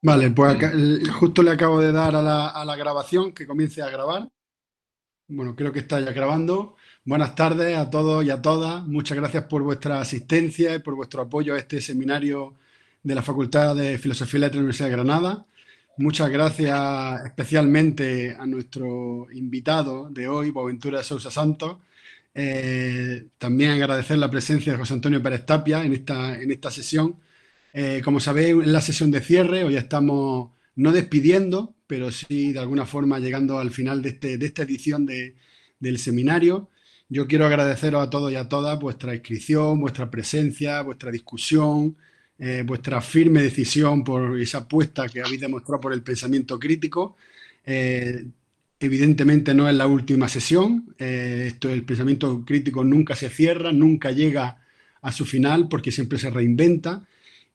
Vale, pues justo le acabo de dar a la grabación, que comience a grabar. Bueno, creo que está ya grabando. Buenas tardes a todos y a todas. Muchas gracias por vuestra asistencia y por vuestro apoyo a este seminario de la Facultad de Filosofía y Letras de la Universidad de Granada. Muchas gracias especialmente a nuestro invitado de hoy, Boaventura de Sousa Santos. También agradecer la presencia de José Antonio Pérez Tapia en esta sesión. Como sabéis, es la sesión de cierre. Hoy estamos no despidiendo, pero sí de alguna forma llegando al final de esta edición del seminario. Yo quiero agradeceros a todos y a todas vuestra inscripción, vuestra presencia, vuestra discusión, vuestra firme decisión por esa apuesta que habéis demostrado por el pensamiento crítico. Eh, Evidentemente no es la última sesión. El pensamiento crítico nunca se cierra, nunca llega a su final porque siempre se reinventa.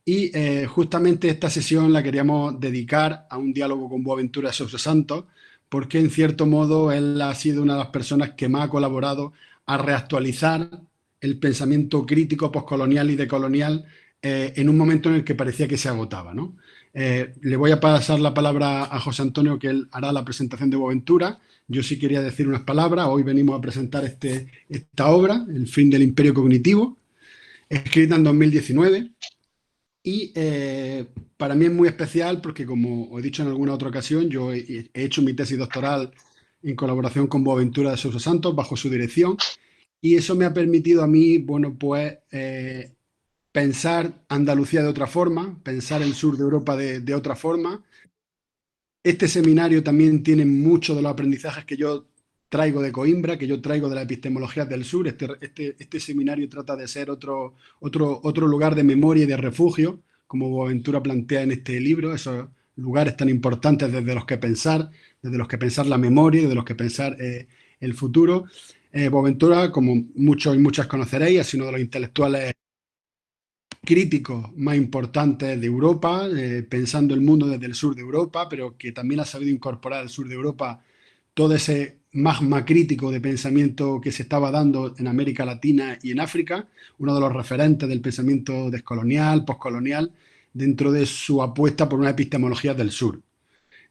Y justamente esta sesión la queríamos dedicar a un diálogo con Boaventura de Sousa Santos, porque en cierto modo él ha sido una de las personas que más ha colaborado a reactualizar el pensamiento crítico postcolonial y decolonial en un momento en el que parecía que se agotaba, ¿no? Le voy a pasar la palabra a José Antonio, que él hará la presentación de Boaventura. Yo sí quería decir unas palabras. Hoy venimos a presentar esta obra, El fin del imperio cognitivo, escrita en 2019. Y para mí es muy especial porque, como os he dicho en alguna otra ocasión, yo he hecho mi tesis doctoral en colaboración con Boaventura de Sousa Santos, bajo su dirección, y eso me ha permitido a mí, bueno, pues pensar Andalucía de otra forma, pensar el sur de Europa de otra forma. Este seminario también tiene muchos de los aprendizajes que yo traigo de Coimbra, que yo traigo de la epistemología del sur. Este seminario trata de ser otro lugar de memoria y de refugio, como Boaventura plantea en este libro, esos lugares tan importantes desde los que pensar la memoria, desde los que pensar el futuro. Boaventura, como muchos y muchas conoceréis, ha sido uno de los intelectuales críticos más importantes de Europa, pensando el mundo desde el sur de Europa, pero que también ha sabido incorporar al sur de Europa todo ese magma crítico de pensamiento que se estaba dando en América Latina y en África, uno de los referentes del pensamiento descolonial, postcolonial, dentro de su apuesta por una epistemología del sur.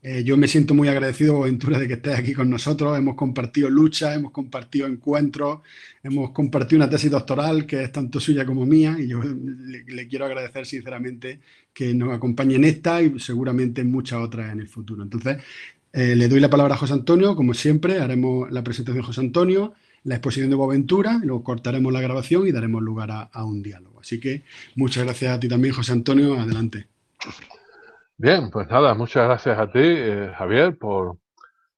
Yo me siento muy agradecido, Ventura, de que estés aquí con nosotros. Hemos compartido luchas, hemos compartido encuentros, hemos compartido una tesis doctoral que es tanto suya como mía, y yo le quiero agradecer sinceramente que nos acompañe en esta y seguramente en muchas otras en el futuro. Entonces, le doy la palabra a José Antonio. Como siempre, haremos la presentación de José Antonio, la exposición de Boaventura, luego cortaremos la grabación y daremos lugar a un diálogo. Así que muchas gracias a ti también, José Antonio. Adelante. Bien, pues nada, muchas gracias a ti, Javier, por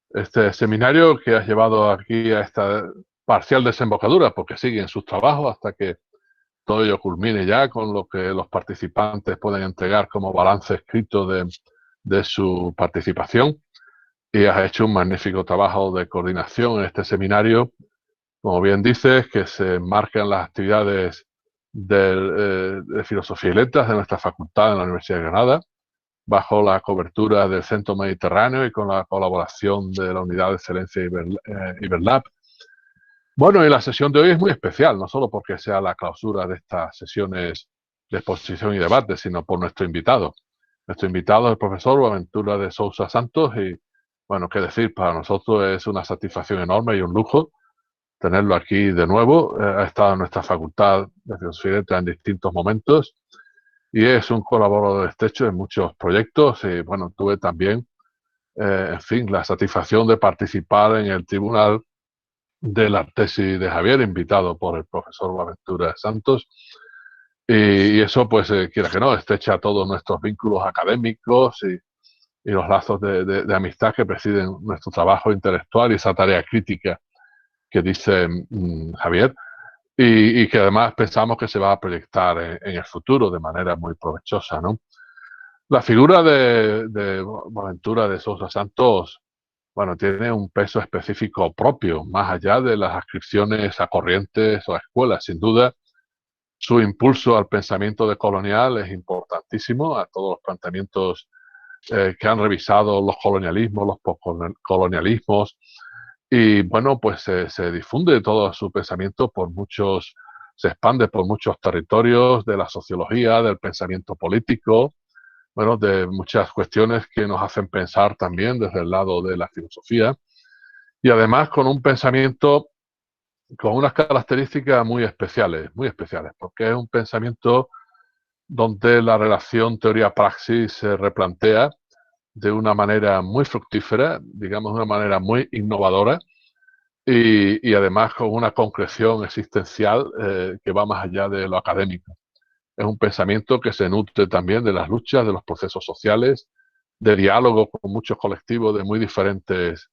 este seminario que has llevado aquí a esta parcial desembocadura, porque siguen sus trabajos hasta que todo ello culmine ya con lo que los participantes pueden entregar como balance escrito de su participación. Y has hecho un magnífico trabajo de coordinación en este seminario, como bien dices, que se enmarcan las actividades de Filosofía y Letras de nuestra facultad en la Universidad de Granada, bajo la cobertura del Centro Mediterráneo y con la colaboración de la Unidad de Excelencia Iberlab. Bueno, y la sesión de hoy es muy especial, no solo porque sea la clausura de estas sesiones de exposición y debate, sino por nuestro invitado. Nuestro invitado es el profesor Boaventura de Sousa Santos y, bueno, qué decir, para nosotros es una satisfacción enorme y un lujo tenerlo aquí de nuevo. Ha estado en nuestra facultad de Filosofía y Letras en distintos momentos y es un colaborador estrecho en muchos proyectos y, bueno, tuve también, en fin, la satisfacción de participar en el tribunal de la tesis de Javier, invitado por el profesor Boaventura Santos. Y eso, pues, quiera que no, estrecha todos nuestros vínculos académicos y los lazos de amistad que presiden nuestro trabajo intelectual y esa tarea crítica que dice Javier, y que además pensamos que se va a proyectar en el futuro de manera muy provechosa, ¿no? La figura de Boaventura de Sousa Santos, bueno, tiene un peso específico propio, más allá de las adscripciones a corrientes o a escuelas. Sin duda, su impulso al pensamiento decolonial es importantísimo, a todos los planteamientos que han revisado los colonialismos, los postcolonialismos, y bueno, pues se difunde todo su pensamiento por muchos, se expande por muchos territorios de la sociología, del pensamiento político, bueno, de muchas cuestiones que nos hacen pensar también desde el lado de la filosofía, y además con un pensamiento con unas características muy especiales, porque es un pensamiento donde la relación teoría-praxis se replantea de una manera muy fructífera, digamos de una manera muy innovadora, y además con una concreción existencial que va más allá de lo académico. Es un pensamiento que se nutre también de las luchas, de los procesos sociales, de diálogo con muchos colectivos de muy diferentes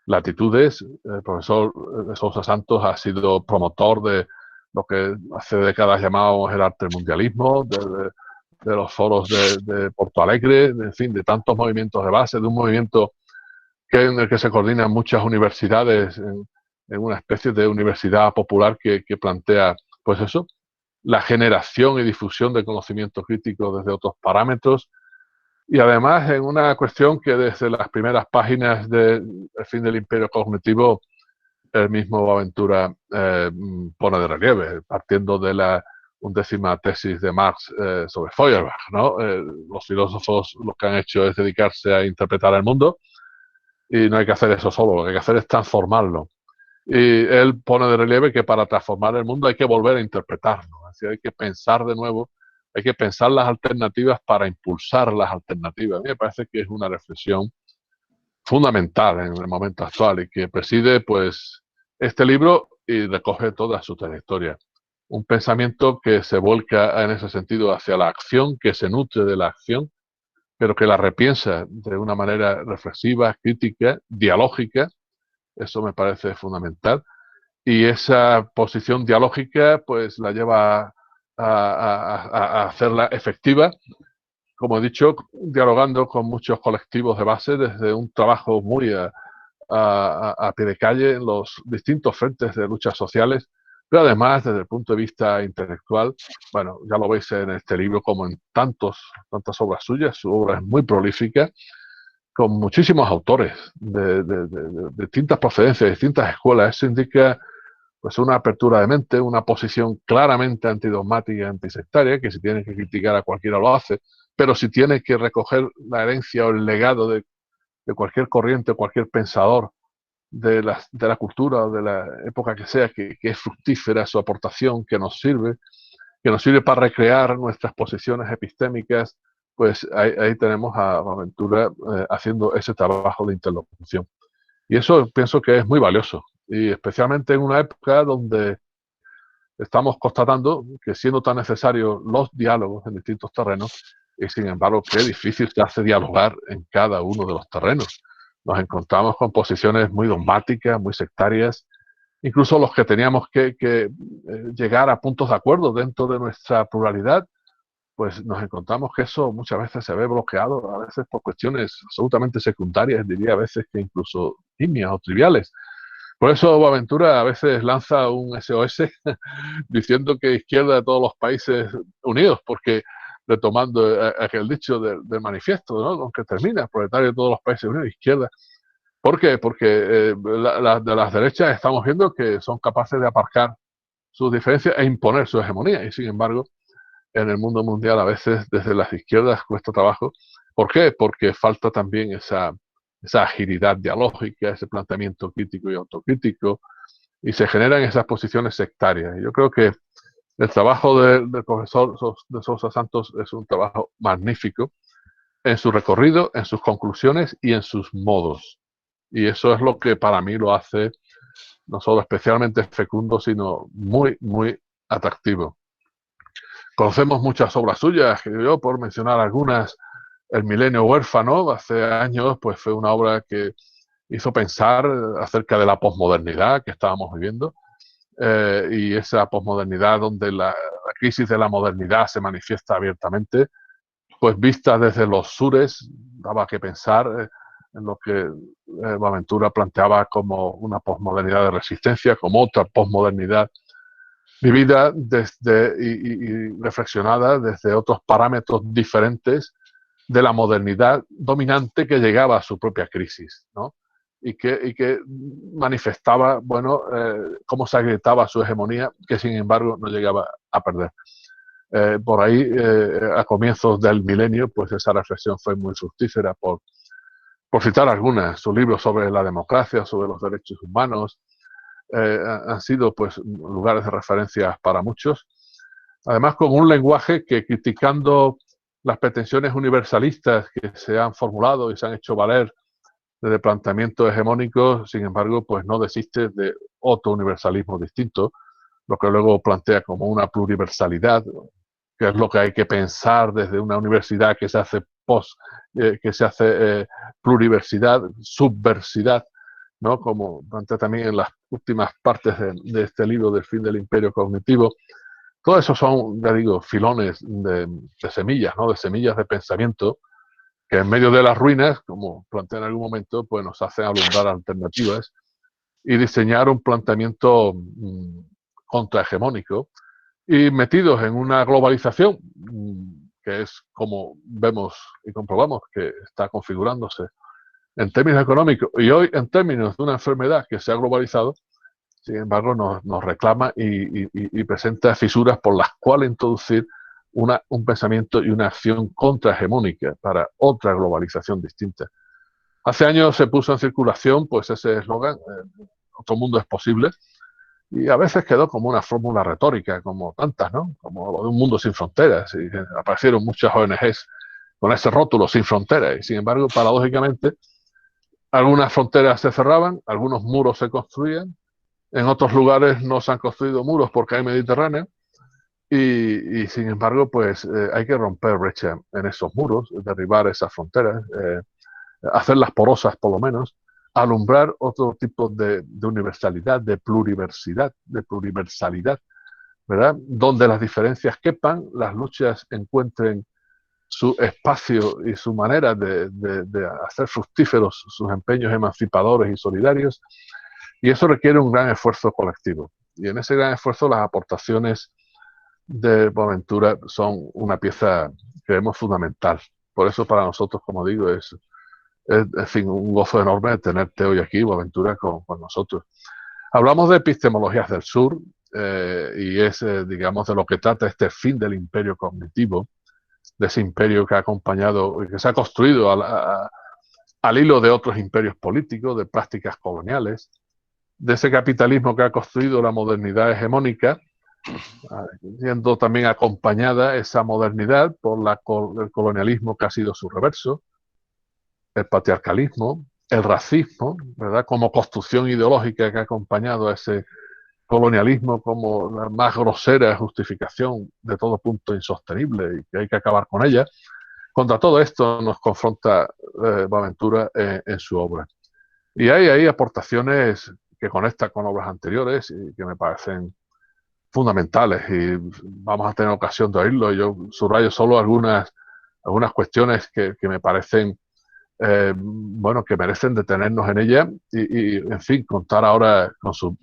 latitudes. El profesor de Sousa Santos ha sido promotor de lo que hace décadas llamábamos el arte mundialismo, de los foros de Porto Alegre, en fin, de tantos movimientos de base, de un movimiento en el que se coordinan muchas universidades en una especie de universidad popular que plantea, pues eso, la generación y difusión de conocimiento crítico desde otros parámetros, y además en una cuestión que desde las primeras páginas de El fin del imperio cognitivo el mismo Boaventura pone de relieve, partiendo de la undécima tesis de Marx sobre Feuerbach, ¿no? Los filósofos lo que han hecho es dedicarse a interpretar el mundo, y no hay que hacer eso solo, lo que hay que hacer es transformarlo. Y él pone de relieve que para transformar el mundo hay que volver a interpretarlo, es decir, hay que pensar de nuevo, hay que pensar las alternativas para impulsar las alternativas. A mí me parece que es una reflexión fundamental en el momento actual y que preside pues este libro y recoge toda su trayectoria. Un pensamiento que se vuelca en ese sentido hacia la acción, que se nutre de la acción, pero que la repiensa de una manera reflexiva, crítica, dialógica. Eso me parece fundamental. Y esa posición dialógica pues la lleva a hacerla efectiva, como he dicho, dialogando con muchos colectivos de base desde un trabajo muy a pie de calle en los distintos frentes de luchas sociales, pero además desde el punto de vista intelectual, bueno, ya lo veis en este libro como en tantas obras suyas, su obra es muy prolífica, con muchísimos autores de distintas procedencias, de distintas escuelas. Eso indica pues una apertura de mente, una posición claramente antidogmática y antisectaria, que si tiene que criticar a cualquiera lo hace, pero si tiene que recoger la herencia o el legado de cualquier corriente, cualquier pensador de la cultura o de la época que sea, que es fructífera su aportación, que nos sirve para recrear nuestras posiciones epistémicas, pues ahí tenemos a Aventura haciendo ese trabajo de interlocución. Y eso pienso que es muy valioso, y especialmente en una época donde estamos constatando que siendo tan necesarios los diálogos en distintos terrenos, y sin embargo qué difícil se hace dialogar en cada uno de los terrenos. Nos encontramos con posiciones muy dogmáticas, muy sectarias, incluso los que teníamos que llegar a puntos de acuerdo dentro de nuestra pluralidad, pues nos encontramos que eso muchas veces se ve bloqueado, a veces por cuestiones absolutamente secundarias, diría a veces que incluso nimias o triviales. Por eso Boaventura a veces lanza un SOS diciendo que izquierda de todos los países unidos, porque retomando aquel dicho del manifiesto, ¿no? Con que termina, proletario de todos los países unidos, izquierda. ¿Por qué? Porque de las derechas estamos viendo que son capaces de aparcar sus diferencias e imponer su hegemonía, y sin embargo, en el mundo mundial a veces desde las izquierdas cuesta trabajo. ¿Por qué? Porque falta también esa agilidad dialógica, ese planteamiento crítico y autocrítico, y se generan esas posiciones sectarias. Y yo creo que el trabajo del profesor de Sousa Santos es un trabajo magnífico en su recorrido, en sus conclusiones y en sus modos. Y eso es lo que para mí lo hace no solo especialmente fecundo, sino muy, muy atractivo. Conocemos muchas obras suyas, yo por mencionar algunas, El milenio huérfano, hace años, pues fue una obra que hizo pensar acerca de la posmodernidad que estábamos viviendo, y esa posmodernidad donde la crisis de la modernidad se manifiesta abiertamente, pues vista desde los sures, daba que pensar en lo que Boaventura planteaba como una posmodernidad de resistencia, como otra posmodernidad vivida desde y reflexionada desde otros parámetros diferentes de la modernidad dominante que llegaba a su propia crisis, ¿no? Y que manifestaba, bueno, cómo se agrietaba su hegemonía, que sin embargo no llegaba a perder. Por ahí, a comienzos del milenio, pues esa reflexión fue muy fructífera, por citar algunas. Sus libros sobre la democracia, sobre los derechos humanos, han sido pues lugares de referencia para muchos. Además, con un lenguaje que, criticando las pretensiones universalistas que se han formulado y se han hecho valer desde planteamientos hegemónicos, sin embargo, pues no desiste de otro universalismo distinto, lo que luego plantea como una pluriversalidad, que es lo que hay que pensar desde una universidad que se hace pluriversidad, subversidad, ¿no? Como plantea también en las últimas partes de este libro del fin del imperio cognitivo. Todo eso son, ya digo, filones de semillas, ¿no? De semillas de pensamiento que en medio de las ruinas, como plantea en algún momento, pues nos hacen alumbrar alternativas y diseñar un planteamiento contrahegemónico, y metidos en una globalización que es como vemos y comprobamos que está configurándose en términos económicos y hoy en términos de una enfermedad que se ha globalizado. Sin embargo, nos reclama y presenta fisuras por las cuales introducir un pensamiento y una acción contrahegemónica para otra globalización distinta. Hace años se puso en circulación pues ese eslogan, otro mundo es posible, y a veces quedó como una fórmula retórica, como tantas, ¿no? Como lo de un mundo sin fronteras, y aparecieron muchas ONGs con ese rótulo, sin fronteras, y sin embargo, paradójicamente, algunas fronteras se cerraban, algunos muros se construían, en otros lugares no se han construido muros porque hay Mediterráneo, y sin embargo, pues hay que romper brecha en esos muros, derribar esas fronteras, hacerlas porosas por lo menos, alumbrar otro tipo de universalidad, de pluriversalidad, ¿verdad? Donde las diferencias quepan, las luchas encuentren su espacio y su manera de hacer fructíferos sus empeños emancipadores y solidarios, y eso requiere un gran esfuerzo colectivo. Y en ese gran esfuerzo las aportaciones de Boaventura son una pieza, creemos, fundamental. Por eso para nosotros, como digo, es en fin, un gozo enorme tenerte hoy aquí, Boaventura, con nosotros. Hablamos de epistemologías del sur, y es, digamos, de lo que trata este fin del imperio cognitivo, de ese imperio que ha acompañado y que se ha construido al hilo de otros imperios políticos, de prácticas coloniales, de ese capitalismo que ha construido la modernidad hegemónica, siendo también acompañada esa modernidad por el colonialismo que ha sido su reverso, el patriarcalismo, el racismo, ¿verdad? Como construcción ideológica que ha acompañado a ese colonialismo como la más grosera justificación de todo punto insostenible y que hay que acabar con ella. Contra todo esto nos confronta Boaventura en su obra. Y hay ahí aportaciones que conectan con obras anteriores y que me parecen fundamentales, y vamos a tener ocasión de oírlo. Yo subrayo solo algunas cuestiones que me parecen bueno, que merecen detenernos en ella y, en fin, contar ahora con su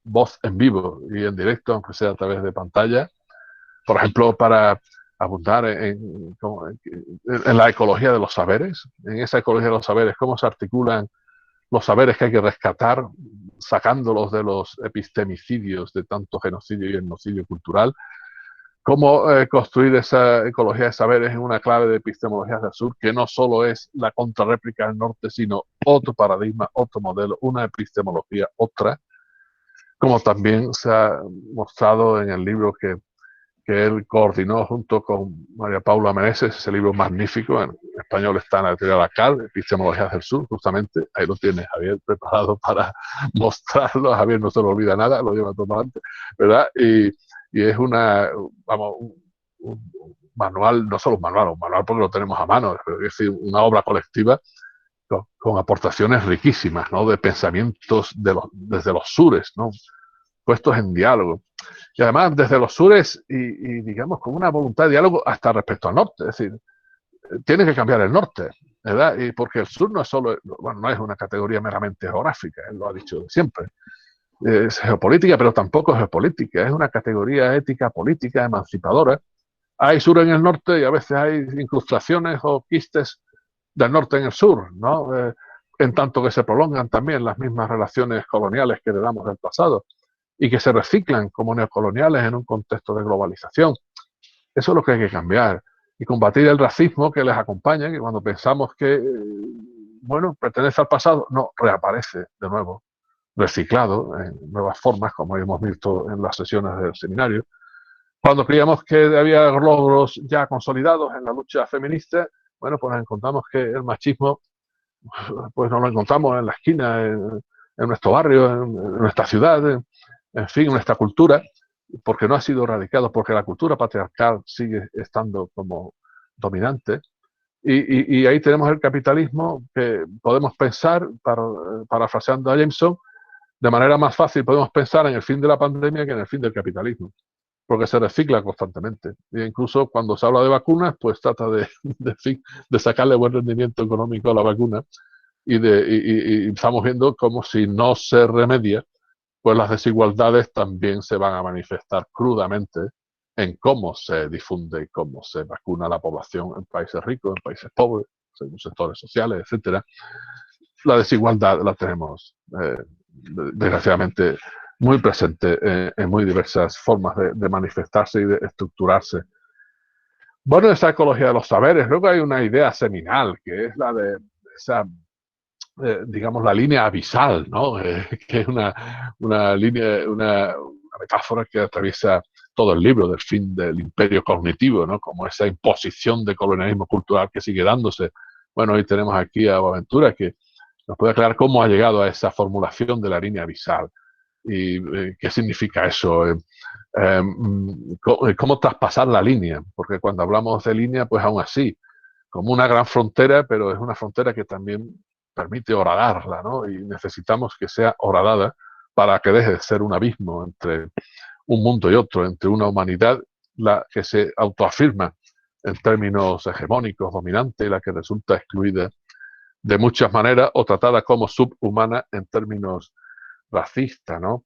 voz en vivo y en directo, aunque sea a través de pantalla, por ejemplo, para abundar en la ecología de los saberes, en esa ecología de los saberes, cómo se articulan los saberes que hay que rescatar, sacándolos de los epistemicidios de tanto genocidio y etnocidio cultural, cómo construir esa ecología de saberes en una clave de epistemologías del sur, que no solo es la contrarréplica del norte, sino otro paradigma, otro modelo, una epistemología, otra, como también se ha mostrado en el libro que él coordinó junto con María Paula Meneses, ese libro magnífico, en español está en la editorial ACAD, Epistemologías del Sur, justamente, ahí lo tiene Javier preparado para mostrarlo. A Javier no se lo olvida nada, lo lleva todo antes, ¿verdad? Y es vamos, un manual, no solo un manual porque lo tenemos a mano, es decir, una obra colectiva con aportaciones riquísimas, ¿no? De pensamientos desde los sures, ¿no? Puestos en diálogo. Y además desde los sures y digamos con una voluntad de diálogo hasta respecto al norte. Es decir, tiene que cambiar el norte, ¿verdad? Y porque el sur no es solo, bueno, no es una categoría meramente geográfica, él lo ha dicho siempre. Es geopolítica, pero tampoco es geopolítica, es una categoría ética, política, emancipadora. Hay sur en el norte y a veces hay incrustaciones o quistes del norte en el sur, ¿no? En tanto que se prolongan también las mismas relaciones coloniales que heredamos del pasado y que se reciclan como neocoloniales en un contexto de globalización. Eso es lo que hay que cambiar. Y combatir el racismo que les acompaña, que cuando pensamos que, bueno, pertenece al pasado, no, reaparece de nuevo, reciclado en nuevas formas, como hemos visto en las sesiones del seminario. Cuando creíamos que había logros ya consolidados en la lucha feminista, bueno, pues nos encontramos que el machismo, pues nos lo encontramos en la esquina, en nuestro barrio, en nuestra ciudad, en fin, en nuestra cultura, porque no ha sido erradicado, porque la cultura patriarcal sigue estando como dominante. Y ahí tenemos el capitalismo que podemos pensar, parafraseando a Jameson, de manera más fácil podemos pensar en el fin de la pandemia que en el fin del capitalismo, porque se recicla constantemente. E incluso cuando se habla de vacunas, pues trata de sacarle buen rendimiento económico a la vacuna y estamos viendo como si no se remedia, pues las desigualdades también se van a manifestar crudamente en cómo se difunde y cómo se vacuna a la población en países ricos, en países pobres, según sectores sociales, etcétera. La desigualdad la tenemos, desgraciadamente, muy presente en muy diversas formas de manifestarse y de estructurarse. Bueno, esa ecología de los saberes. Luego hay una idea seminal, que es la de esa, digamos, la línea abisal, ¿no? Que es una línea, una metáfora que atraviesa todo el libro del fin del imperio cognitivo, ¿no? Como esa imposición de colonialismo cultural que sigue dándose. Bueno, hoy tenemos aquí a Boaventura que nos puede aclarar cómo ha llegado a esa formulación de la línea abisal y qué significa eso. Cómo traspasar la línea, porque cuando hablamos de línea, pues aún así, como una gran frontera, pero es una frontera que también permite horadarla, ¿no? Y necesitamos que sea horadada para que deje de ser un abismo entre un mundo y otro, entre una humanidad la que se autoafirma en términos hegemónicos, dominante, y la que resulta excluida de muchas maneras o tratada como subhumana en términos racistas, ¿no?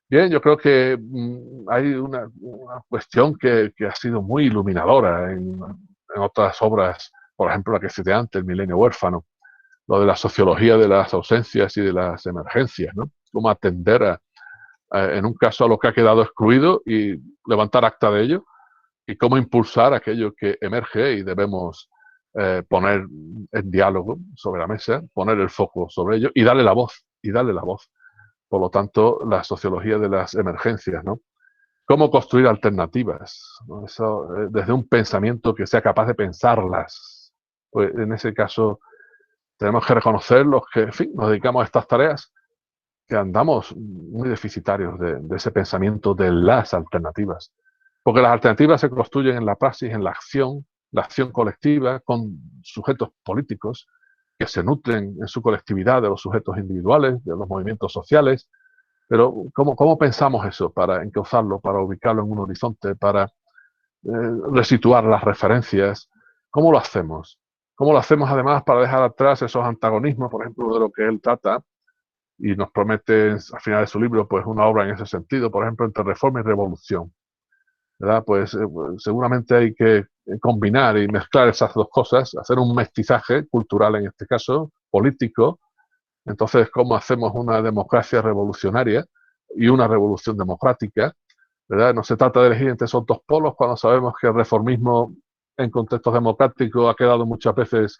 Bien, yo creo que hay una cuestión que ha sido muy iluminadora en otras obras, por ejemplo, la que cité antes, El milenio huérfano, lo de la sociología de las ausencias y de las emergencias, ¿no? Cómo atender en un caso a lo que ha quedado excluido y levantar acta de ello, y cómo impulsar aquello que emerge y debemos poner en diálogo sobre la mesa, poner el foco sobre ello y darle la voz, y darle la voz. Por lo tanto, la sociología de las emergencias, ¿no? Cómo construir alternativas, ¿no? Eso, desde un pensamiento que sea capaz de pensarlas. Pues en ese caso tenemos que reconocer los que, en fin, nos dedicamos a estas tareas, que andamos muy deficitarios de ese pensamiento de las alternativas. Porque las alternativas se construyen en la praxis, en la acción colectiva, con sujetos políticos que se nutren en su colectividad de los sujetos individuales, de los movimientos sociales. Pero ¿cómo pensamos eso para encauzarlo, para ubicarlo en un horizonte, para resituar las referencias? ¿Cómo lo hacemos? ¿Cómo lo hacemos además para dejar atrás esos antagonismos, por ejemplo, de lo que él trata y nos promete al final de su libro, pues una obra en ese sentido, por ejemplo, entre reforma y revolución, ¿verdad? Pues seguramente hay que combinar y mezclar esas dos cosas, hacer un mestizaje cultural en este caso, político. Entonces, ¿cómo hacemos una democracia revolucionaria y una revolución democrática? ¿Verdad? No se trata de elegir entre esos dos polos cuando sabemos que el reformismo en contextos democráticos ha quedado muchas veces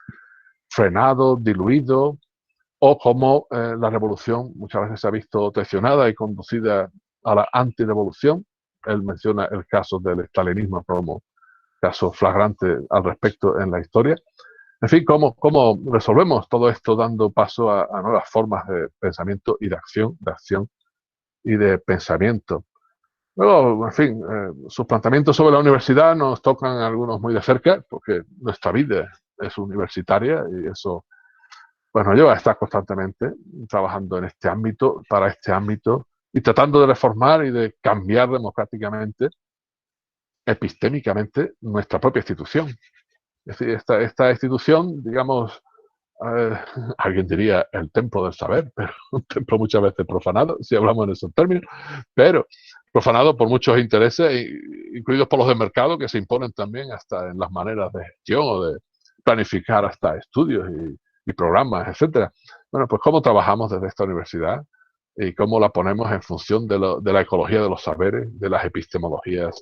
frenado, diluido, o como la revolución muchas veces se ha visto traicionada y conducida a la antirevolución. Él menciona el caso del estalinismo como caso flagrante al respecto en la historia. En fin, ¿cómo resolvemos todo esto dando paso a nuevas formas de pensamiento y de acción y de pensamiento? Luego, en fin, sus planteamientos sobre la universidad nos tocan algunos muy de cerca, porque nuestra vida es universitaria y eso pues nos lleva a estar constantemente trabajando en este ámbito, para este ámbito, y tratando de reformar y de cambiar democráticamente, epistémicamente, nuestra propia institución. Es decir, esta institución, digamos, eh, alguien diría el templo del saber, pero un templo muchas veces profanado, si hablamos en esos términos, pero profanado por muchos intereses, incluidos por los de mercado, que se imponen también hasta en las maneras de gestión o de planificar hasta estudios y programas, etcétera. Bueno, pues cómo trabajamos desde esta universidad y cómo la ponemos en función de la ecología de los saberes, de las epistemologías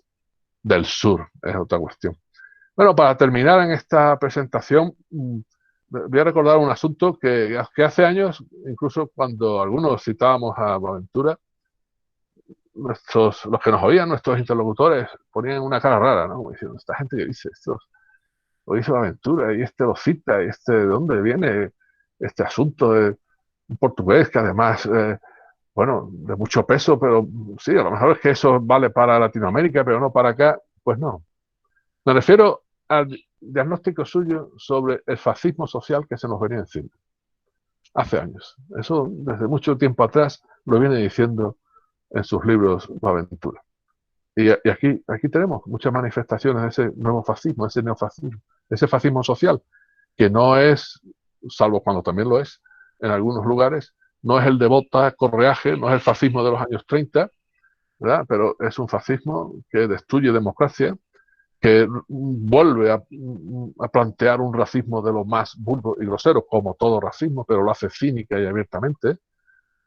del sur, es otra cuestión. Bueno, para terminar en esta presentación, voy a recordar un asunto que hace años, incluso cuando algunos citábamos a Boaventura, los que nos oían, nuestros interlocutores, ponían una cara rara, ¿no? Como diciendo, esta gente que dice esto, lo dice Boaventura, y este lo cita, y este, ¿de dónde viene este asunto de un portugués que además, bueno, de mucho peso, pero sí, a lo mejor es que eso vale para Latinoamérica, pero no para acá? Pues no. Me refiero al diagnóstico suyo sobre el fascismo social que se nos venía encima hace años. Eso desde mucho tiempo atrás lo viene diciendo en sus libros Boaventura. Y aquí tenemos muchas manifestaciones de ese nuevo fascismo, ese neofascismo, ese fascismo social, que no es, salvo cuando también lo es, en algunos lugares, no es el de Bota Correaje, no es el fascismo de los años 30, ¿verdad? Pero es un fascismo que destruye democracia, que vuelve a plantear un racismo de lo más burdo y grosero, como todo racismo, pero lo hace cínica y abiertamente.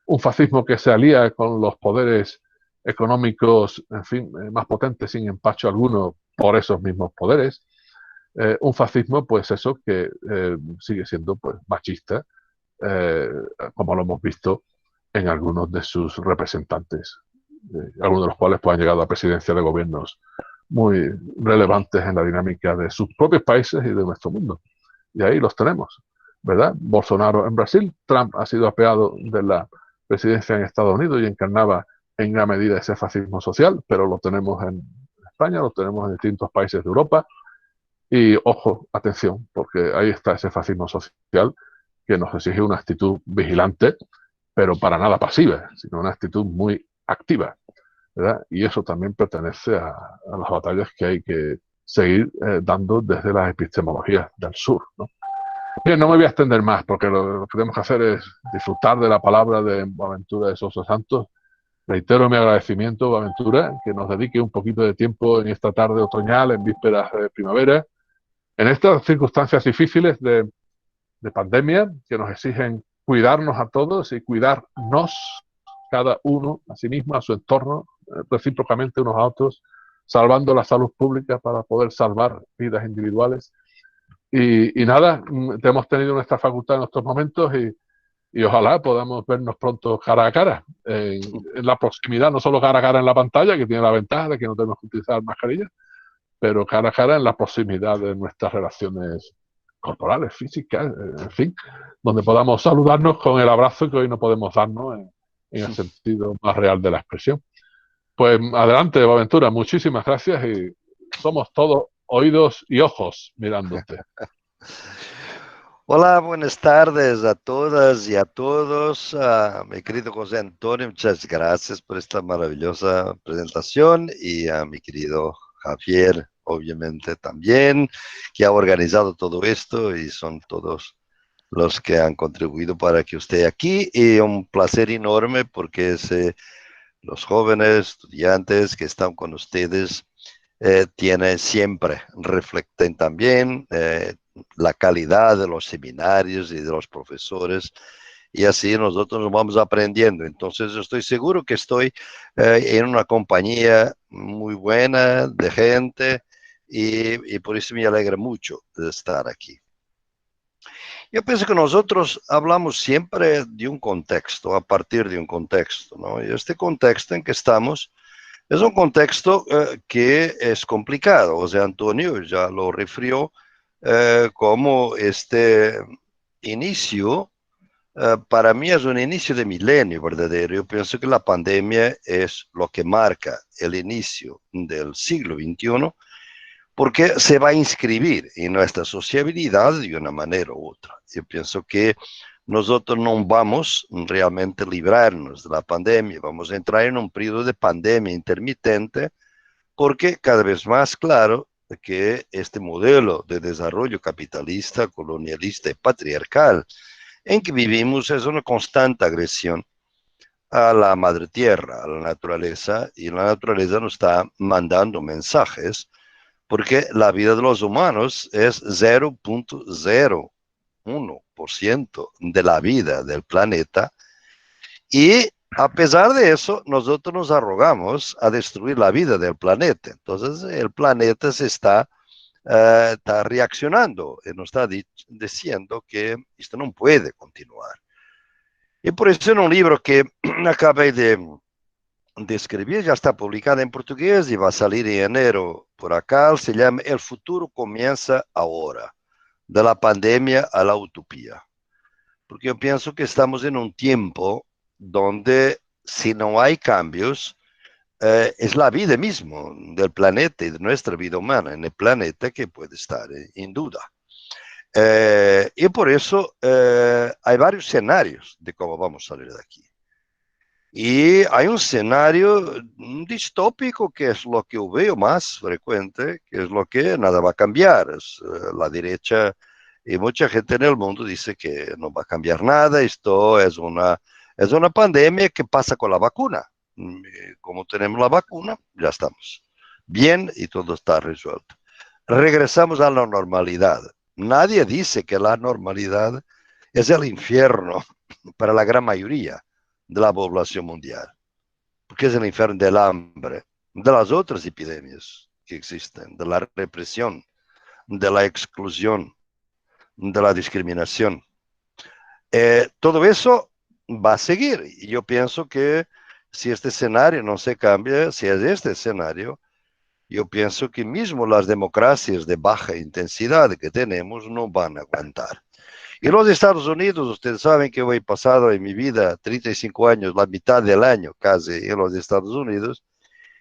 Un fascismo que se alía con los poderes económicos, en fin, más potentes sin empacho alguno por esos mismos poderes. Un fascismo, pues eso, que sigue siendo pues machista, eh, como lo hemos visto en algunos de sus representantes, algunos de los cuales pues, han llegado a presidencia de gobiernos muy relevantes en la dinámica de sus propios países y de nuestro mundo. Y ahí los tenemos, ¿verdad? Bolsonaro en Brasil, Trump ha sido apeado de la presidencia en Estados Unidos y encarnaba en gran medida ese fascismo social, pero lo tenemos en España, lo tenemos en distintos países de Europa. Y ojo, atención, porque ahí está ese fascismo social que nos exige una actitud vigilante, pero para nada pasiva, sino una actitud muy activa, ¿verdad? Y eso también pertenece a las batallas que hay que seguir dando desde las epistemologías del sur, ¿no? Bien, no me voy a extender más, porque lo que tenemos que hacer es disfrutar de la palabra de Boaventura de Sousa Santos. Reitero mi agradecimiento, Boaventura, que nos dedique un poquito de tiempo en esta tarde otoñal, en vísperas de primavera, en estas circunstancias difíciles de pandemia, que nos exigen cuidarnos a todos y cuidarnos cada uno a sí mismo, a su entorno, recíprocamente unos a otros, salvando la salud pública para poder salvar vidas individuales. Y nada, hemos tenido nuestra facultad en estos momentos y ojalá podamos vernos pronto cara a cara, en la proximidad, no solo cara a cara en la pantalla, que tiene la ventaja de que no tenemos que utilizar mascarillas, pero cara a cara en la proximidad de nuestras relaciones corporales, físicas, en fin, donde podamos saludarnos con el abrazo que hoy no podemos darnos en el sentido más real de la expresión. Pues adelante, Boaventura, muchísimas gracias y somos todos oídos y ojos mirándote. Hola, buenas tardes a todas y a todos. Mi querido José Antonio, muchas gracias por esta maravillosa presentación y a mi querido Javier, obviamente también, que ha organizado todo esto y son todos los que han contribuido para que esté aquí y un placer enorme porque los jóvenes estudiantes que están con ustedes tienen siempre, reflecten también la calidad de los seminarios y de los profesores, y así nosotros nos vamos aprendiendo. Entonces yo estoy seguro que estoy en una compañía muy buena de gente y por eso me alegra mucho de estar aquí. Yo pienso que nosotros hablamos siempre de un contexto, a partir de un contexto, ¿no? Y este contexto en que estamos es un contexto que es complicado. O sea, Antonio ya lo refirió como este inicio, para mí es un inicio de milenio verdadero. Yo pienso que la pandemia es lo que marca el inicio del siglo XXI, porque se va a inscribir en nuestra sociabilidad de una manera u otra. Yo pienso que nosotros no vamos realmente a librarnos de la pandemia, vamos a entrar en un periodo de pandemia intermitente, porque cada vez más claro que este modelo de desarrollo capitalista, colonialista y patriarcal en que vivimos es una constante agresión a la madre tierra, a la naturaleza, y la naturaleza nos está mandando mensajes porque la vida de los humanos es 0.01% de la vida del planeta y A pesar de eso, nosotros nos arrogamos a destruir la vida del planeta. Entonces, el planeta está reaccionando y nos está diciendo que esto no puede continuar. Y por eso en un libro que acabé de escribir, ya está publicado en portugués y va a salir en enero por acá, se llama El futuro comienza ahora, de la pandemia a la utopía. Porque yo pienso que estamos en un tiempo donde si no hay cambios, es la vida mismo del planeta y de nuestra vida humana en el planeta que puede estar en duda. Y por eso hay varios escenarios de cómo vamos a salir de aquí. Y hay un escenario distópico que es lo que yo veo más frecuente, que es lo que nada va a cambiar. Es, la derecha y mucha gente en el mundo dice que no va a cambiar nada, esto es una pandemia que pasa con la vacuna. Como tenemos la vacuna, ya estamos bien y todo está resuelto. Regresamos a la normalidad. Nadie dice que la normalidad es el infierno para la gran mayoría de la población mundial, porque es el infierno del hambre, de las otras epidemias que existen, de la represión, de la exclusión, de la discriminación. Todo eso va a seguir. Y yo pienso que si este escenario no se cambia, si es este escenario, yo pienso que mismo las democracias de baja intensidad que tenemos no van a aguantar. Y los Estados Unidos, ustedes saben que yo he pasado en mi vida 35 años, la mitad del año casi en los Estados Unidos,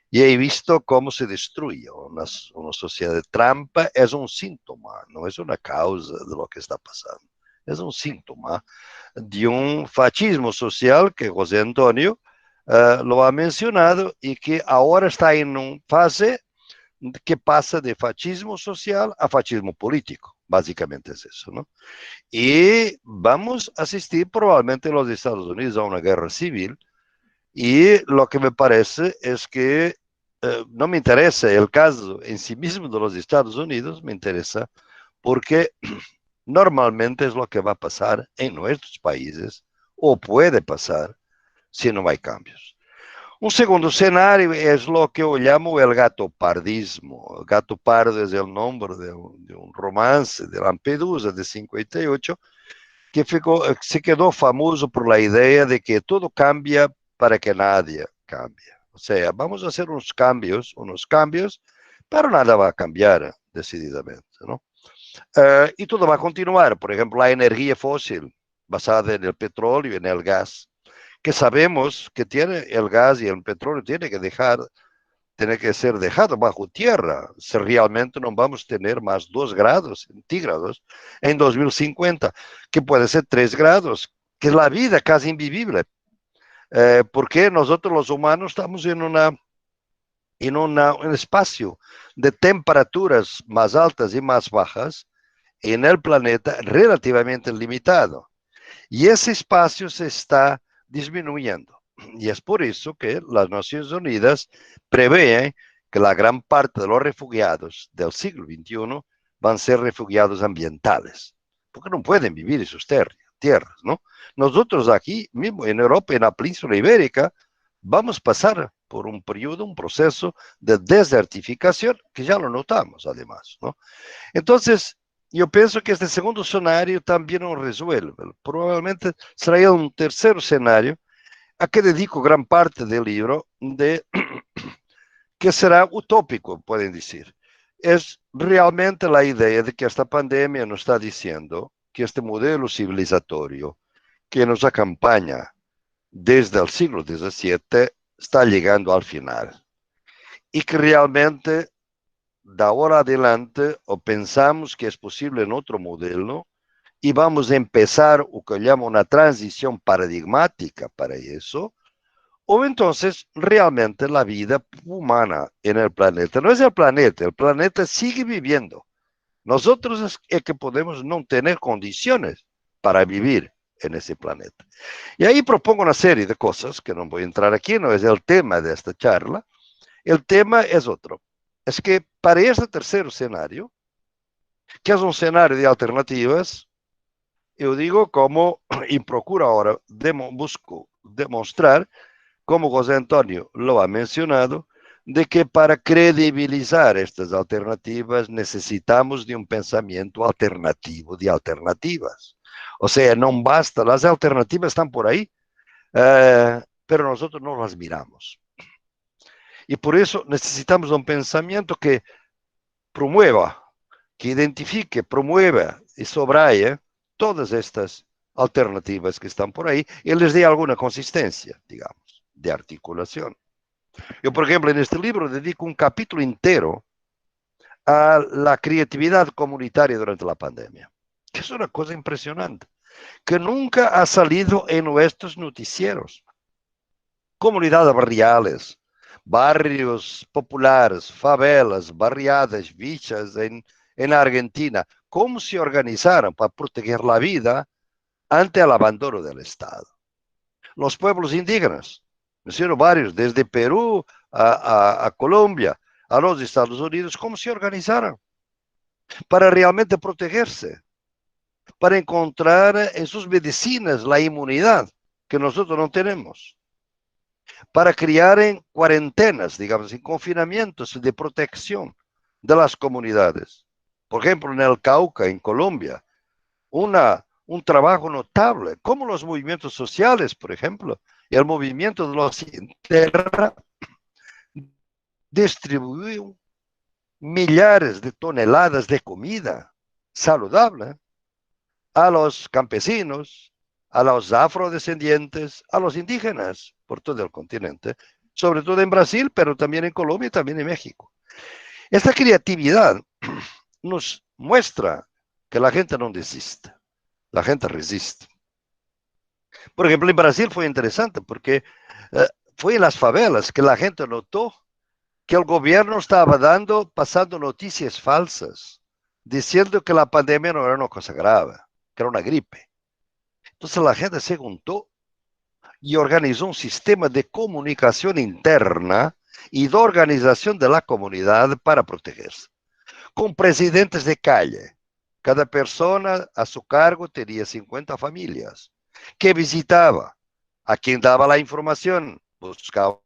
y he visto cómo se destruye una sociedad. Trump es un síntoma, no es una causa de lo que está pasando. Es un síntoma de un fascismo social que José Antonio lo ha mencionado y que ahora está en una fase que pasa de fascismo social a fascismo político. Básicamente es eso, ¿no? Y vamos a asistir probablemente en los Estados Unidos a una guerra civil. Y lo que me parece es que no me interesa el caso en sí mismo de los Estados Unidos, me interesa porque normalmente es lo que va a pasar en nuestros países o puede pasar si no hay cambios. Un segundo escenario es lo que yo llamo el gato pardismo. El gato pardo es el nombre de un romance de Lampedusa de 58 que se quedó famoso por la idea de que todo cambia para que nadie cambie. O sea, vamos a hacer unos cambios, pero nada va a cambiar decididamente, ¿no? Y todo va a continuar. Por ejemplo, la energía fósil basada en el petróleo y en el gas, que sabemos que tiene el gas y el petróleo tiene que ser dejado bajo tierra si realmente no vamos a tener más 2 grados centígrados en 2050, que puede ser 3 grados, que es la vida casi invivible, porque nosotros los humanos estamos un espacio de temperaturas más altas y más bajas en el planeta relativamente limitado. Y ese espacio se está disminuyendo. Y es por eso que las Naciones Unidas prevén que la gran parte de los refugiados del siglo XXI van a ser refugiados ambientales, porque no pueden vivir en sus tierras, ¿no? Nosotros aquí mismo en Europa, en la península ibérica, vamos a pasar por un periodo, un proceso de desertificación que ya lo notamos además, ¿no? Entonces, yo pienso que este segundo escenario también lo resuelve. Probablemente será un tercer escenario a que dedico gran parte del libro, que será utópico, pueden decir. Es realmente la idea de que esta pandemia nos está diciendo que este modelo civilizatorio que nos acompaña desde el siglo XVII está llegando al final. Y que realmente, de ahora adelante, o pensamos que es posible en otro modelo, y vamos a empezar o que llamo una transición paradigmática para eso, o entonces realmente la vida humana en el planeta, no es el planeta sigue viviendo. Nosotros es que podemos no tener condiciones para vivir en ese planeta. Y ahí propongo una serie de cosas que no voy a entrar aquí, no es el tema de esta charla. El tema es otro. Es que para este tercer escenario, que es un escenario de alternativas, yo digo como, y procuro ahora, busco demostrar, como José Antonio lo ha mencionado, de que para credibilizar estas alternativas necesitamos de un pensamiento alternativo de alternativas. O sea, no basta, las alternativas están por ahí, pero nosotros no las miramos. Y por eso necesitamos un pensamiento que promueva, que identifique, promueva y subraye todas estas alternativas que están por ahí y les dé alguna consistencia, digamos, de articulación. Yo, por ejemplo, en este libro dedico un capítulo entero a la creatividad comunitaria durante la pandemia, que es una cosa impresionante, que nunca ha salido en nuestros noticieros. Comunidades barriales, barrios populares, favelas, barriadas, villas en Argentina, cómo se organizaron para proteger la vida ante el abandono del Estado. Los pueblos indígenas, menciono varios, desde Perú a Colombia, a los Estados Unidos, cómo se organizaron para realmente protegerse, para encontrar en sus medicinas la inmunidad que nosotros no tenemos, para criar en cuarentenas, digamos, en confinamientos de protección de las comunidades. Por ejemplo, en el Cauca, en Colombia, un trabajo notable, como los movimientos sociales, por ejemplo, y el movimiento de los Interra distribuyó millares de toneladas de comida saludable a los campesinos, a los afrodescendientes, a los indígenas por todo el continente, sobre todo en Brasil, pero también en Colombia y también en México. Esta creatividad nos muestra que la gente no desiste, la gente resiste. Por ejemplo, en Brasil fue interesante porque fue en las favelas que la gente notó que el gobierno estaba pasando noticias falsas, diciendo que la pandemia no era una cosa grave, que era una gripe. Entonces la gente se juntó y organizó un sistema de comunicación interna y de organización de la comunidad para protegerse, con presidentes de calle. Cada persona a su cargo tenía 50 familias, que visitaba, a quien daba la información, buscaba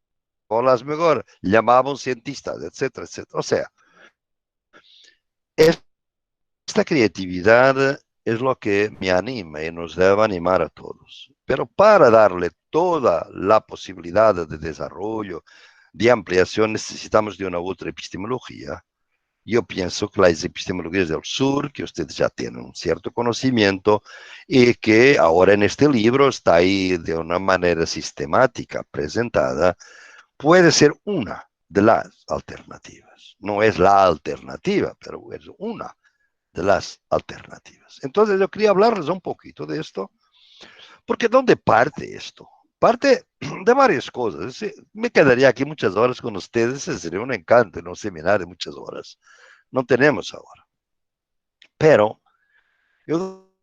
las mejores, llamaban cientistas, etcétera, etcétera. O sea, esta creatividad es lo que me anima y nos debe animar a todos. Pero para darle toda la posibilidad de desarrollo, de ampliación, necesitamos de una otra epistemología. Yo pienso que las epistemologías del sur, que ustedes ya tienen un cierto conocimiento y que ahora en este libro está ahí de una manera sistemática presentada, puede ser una de las alternativas. No es la alternativa, pero es una de las alternativas. Entonces yo quería hablarles un poquito de esto, porque ¿dónde parte esto? Parte de varias cosas. Me quedaría aquí muchas horas con ustedes, sería un encanto, un seminario de muchas horas. No tenemos ahora. Pero yo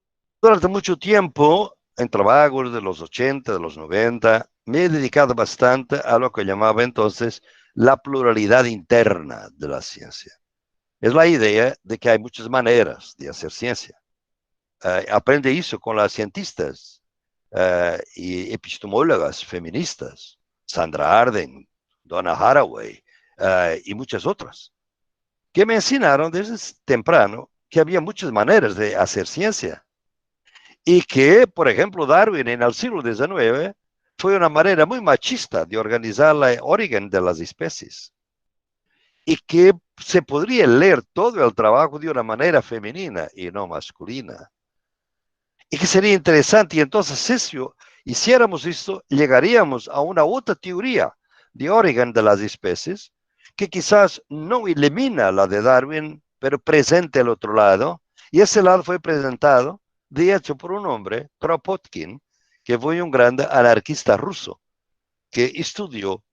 durante mucho tiempo, en trabajos de los 80, de los 90, me he dedicado bastante a lo que llamaba entonces la pluralidad interna de la ciencia. Es la idea de que hay muchas maneras de hacer ciencia. Aprende eso con las cientistas y epistemólogas feministas, Sandra Arden, Donna Haraway y muchas otras, que me enseñaron desde temprano que había muchas maneras de hacer ciencia y que, por ejemplo, Darwin en el siglo XIX fue una manera muy machista de organizar la origen de las especies y que se podría leer todo el trabajo de una manera femenina y no masculina. Y que sería interesante, y entonces si hiciéramos esto, llegaríamos a una otra teoría de origen de las especies, que quizás no elimina la de Darwin, pero presenta el otro lado, y ese lado fue presentado, de hecho, por un hombre, Kropotkin, que fue un gran anarquista ruso, que estudió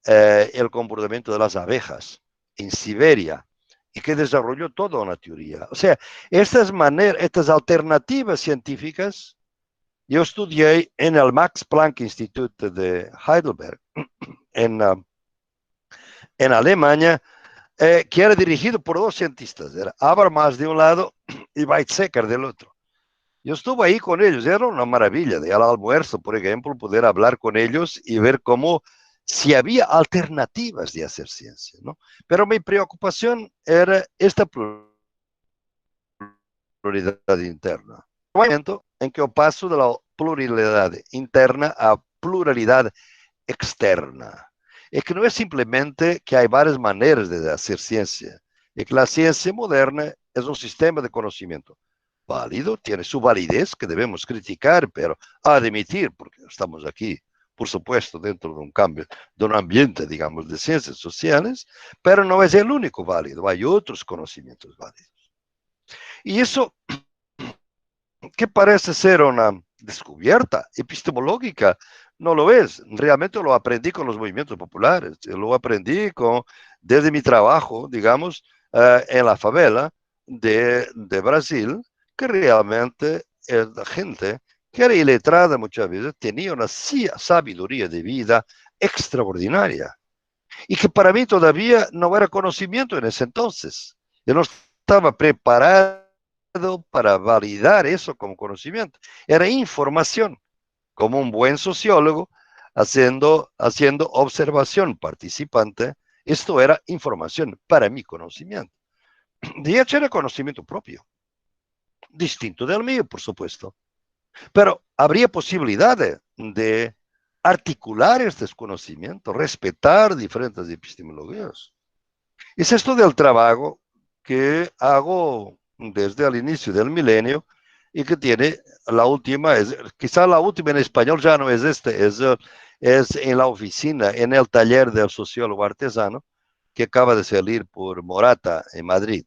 el comportamiento de las abejas en Siberia y que desarrolló toda una teoría. O sea, estas alternativas científicas, yo estudié en el Max Planck Institute de Heidelberg, en Alemania, que era dirigido por dos cientistas, era Habermas de un lado y Weizsäcker del otro. Yo estuve ahí con ellos, era una maravilla de al almuerzo, por ejemplo, poder hablar con ellos y ver cómo si había alternativas de hacer ciencia, ¿no? Pero mi preocupación era esta pluralidad interna. Un momento en que yo paso de la pluralidad interna a pluralidad externa. Es que no es simplemente que hay varias maneras de hacer ciencia, es que la ciencia moderna es un sistema de conocimiento válido, tiene su validez que debemos criticar, pero admitir, porque estamos aquí, por supuesto, dentro de un cambio, de un ambiente, digamos, de ciencias sociales, pero no es el único válido, hay otros conocimientos válidos. Y eso, que parece ser una descubierta epistemológica, no lo es. Realmente lo aprendí con los movimientos populares, lo aprendí desde mi trabajo, digamos, en la favela de Brasil, que realmente es la gente que era iletrada muchas veces, tenía una sabiduría de vida extraordinaria y que para mí todavía no era conocimiento en ese entonces. Yo no estaba preparado para validar eso como conocimiento. Era información, como un buen sociólogo haciendo observación participante. Esto era información para mi conocimiento. De hecho, era conocimiento propio, distinto del mío, por supuesto. Pero habría posibilidades de articular estos conocimientos, respetar diferentes epistemologías. Es esto del trabajo que hago desde el inicio del milenio y que tiene la última, quizá la última en español ya no es es en la oficina, en el taller del sociólogo artesano, que acaba de salir por Morata en Madrid.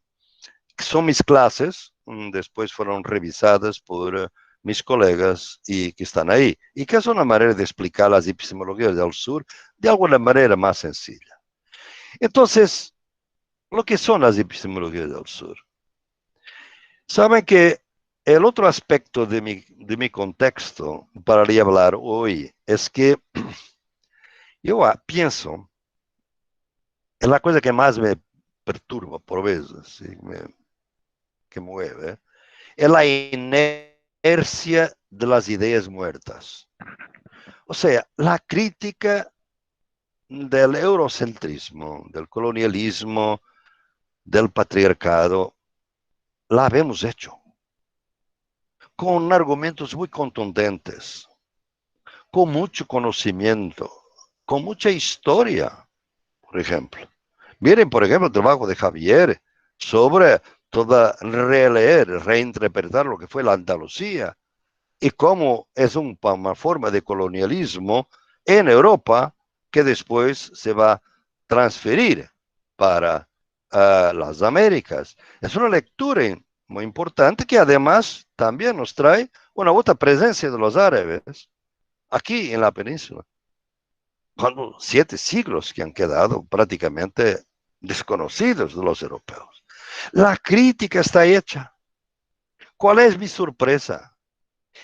Son mis clases, después fueron revisadas por mis colegas y que están ahí, y que es una manera de explicar las epistemologías del sur de alguna manera más sencilla. Entonces, lo que son las epistemologías del sur. Saben que el otro aspecto de mi contexto para hablar hoy es que yo pienso en la cosa que más me perturba por veces, ¿sí? Que mueve, es la inercia de las ideas muertas. O sea, la crítica del eurocentrismo, del colonialismo, del patriarcado, la hemos hecho con argumentos muy contundentes, con mucho conocimiento, con mucha historia, por ejemplo. Miren, por ejemplo, el trabajo de Javier sobre releer, reinterpretar lo que fue la Andalucía y cómo es una forma de colonialismo en Europa que después se va a transferir para las Américas. Es una lectura muy importante que además también nos trae una otra presencia de los árabes aquí en la península. Cuando 7 siglos que han quedado prácticamente desconocidos de los europeos. La crítica está hecha. ¿Cuál es mi sorpresa?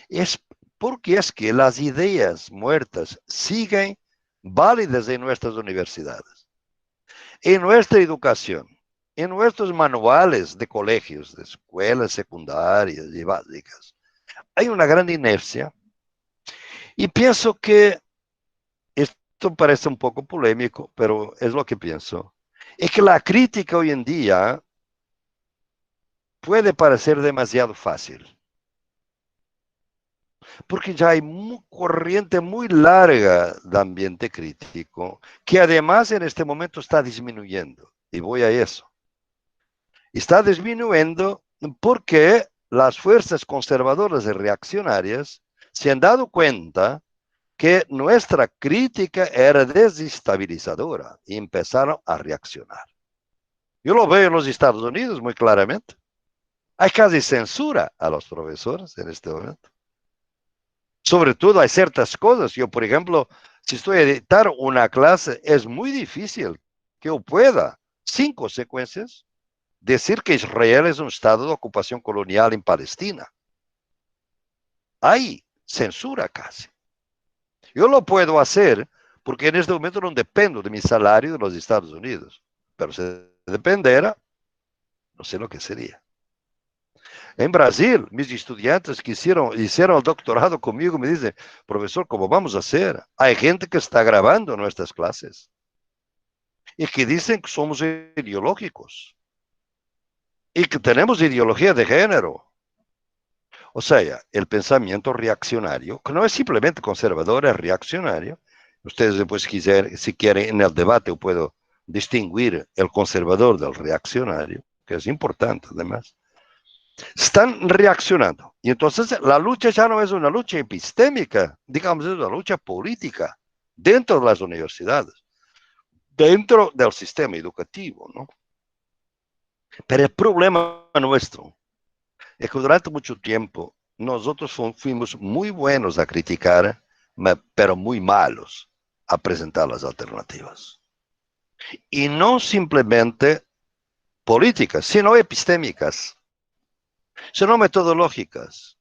Es porque es que las ideas muertas siguen válidas en nuestras universidades, en nuestra educación, en nuestros manuales de colegios, de escuelas secundarias y básicas. Hay una gran inercia y pienso que esto parece un poco polémico, pero es lo que pienso. Es que la crítica hoy en día puede parecer demasiado fácil. Porque ya hay una corriente muy larga de ambiente crítico, que además en este momento está disminuyendo. Y voy a eso. Está disminuyendo porque las fuerzas conservadoras y reaccionarias se han dado cuenta que nuestra crítica era desestabilizadora y empezaron a reaccionar. Yo lo veo en los Estados Unidos muy claramente. Hay casi censura a los profesores en este momento. Sobre todo hay ciertas cosas. Yo, por ejemplo, si estoy a editar una clase, es muy difícil que yo pueda, sin consecuencias, decir que Israel es un estado de ocupación colonial en Palestina. Hay censura casi. Yo lo puedo hacer porque en este momento no dependo de mi salario de los Estados Unidos. Pero si dependiera, no sé lo que sería. En Brasil, mis estudiantes que hicieron el doctorado conmigo me dicen, profesor, ¿cómo vamos a hacer? Hay gente que está grabando nuestras clases y que dicen que somos ideológicos y que tenemos ideología de género. O sea, el pensamiento reaccionario, que no es simplemente conservador, es reaccionario. Ustedes después, si quieren, en el debate yo puedo distinguir el conservador del reaccionario, que es importante además. Están reaccionando. Y entonces la lucha ya no es una lucha epistémica, digamos, es una lucha política dentro de las universidades, dentro del sistema educativo, ¿no? Pero el problema nuestro es que durante mucho tiempo nosotros fuimos muy buenos a criticar, pero muy malos a presentar las alternativas. Y no simplemente políticas, sino epistémicas, sino metodológicas.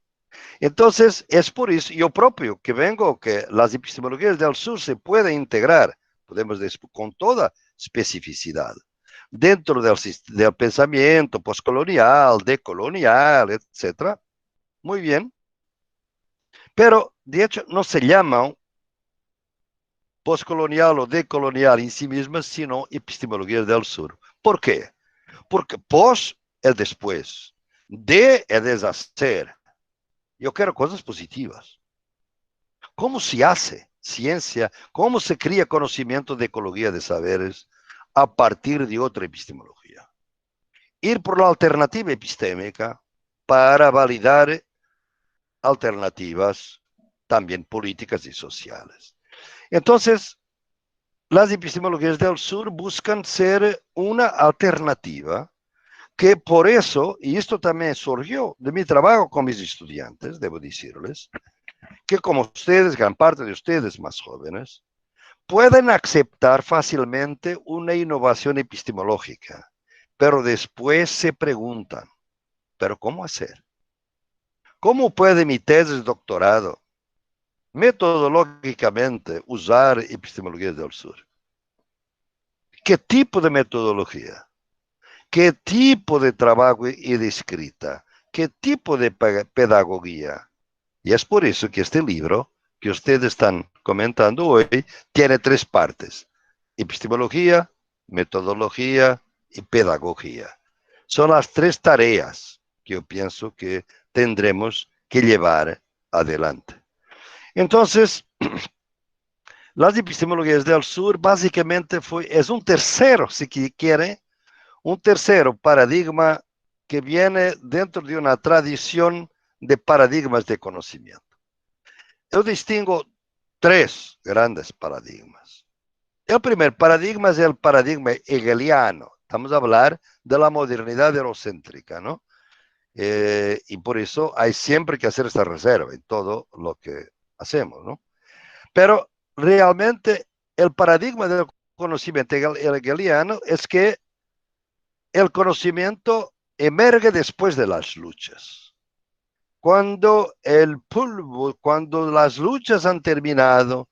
Entonces, es por eso yo propio que vengo que las epistemologías del sur se pueden integrar, podemos decir, con toda especificidad, dentro del pensamiento postcolonial, decolonial, etc. Muy bien, pero de hecho no se llaman postcolonial o decolonial en sí mismas, sino epistemologías del sur. ¿Por qué? Porque pos es después, de es deshacer. Yo quiero cosas positivas. ¿Cómo se hace ciencia? ¿Cómo se cría conocimiento de ecología de saberes a partir de otra epistemología? Ir por la alternativa epistémica para validar alternativas también políticas y sociales. Entonces, las epistemologías del sur buscan ser una alternativa que por eso, y esto también surgió de mi trabajo con mis estudiantes, debo decirles, que como ustedes, gran parte de ustedes más jóvenes, pueden aceptar fácilmente una innovación epistemológica, pero después se preguntan, ¿pero cómo hacer? ¿Cómo puede mi tesis de doctorado metodológicamente usar epistemologías del sur? ¿Qué tipo de metodología? ¿Qué tipo de trabajo y de escrita? ¿Qué tipo de pedagogía? Y es por eso que este libro que ustedes están comentando hoy tiene 3 partes: epistemología, metodología y pedagogía. Son las 3 tareas que yo pienso que tendremos que llevar adelante. Entonces, las epistemologías del sur básicamente es un tercero, si quiere, un tercero paradigma que viene dentro de una tradición de paradigmas de conocimiento. Yo distingo 3 grandes paradigmas. El primer paradigma es el paradigma hegeliano. Estamos a hablar de la modernidad eurocéntrica, ¿no? Y por eso hay siempre que hacer esta reserva en todo lo que hacemos, ¿no? Pero realmente el paradigma del conocimiento hegeliano es que el conocimiento emerge después de las luchas. Cuando cuando las luchas han terminado,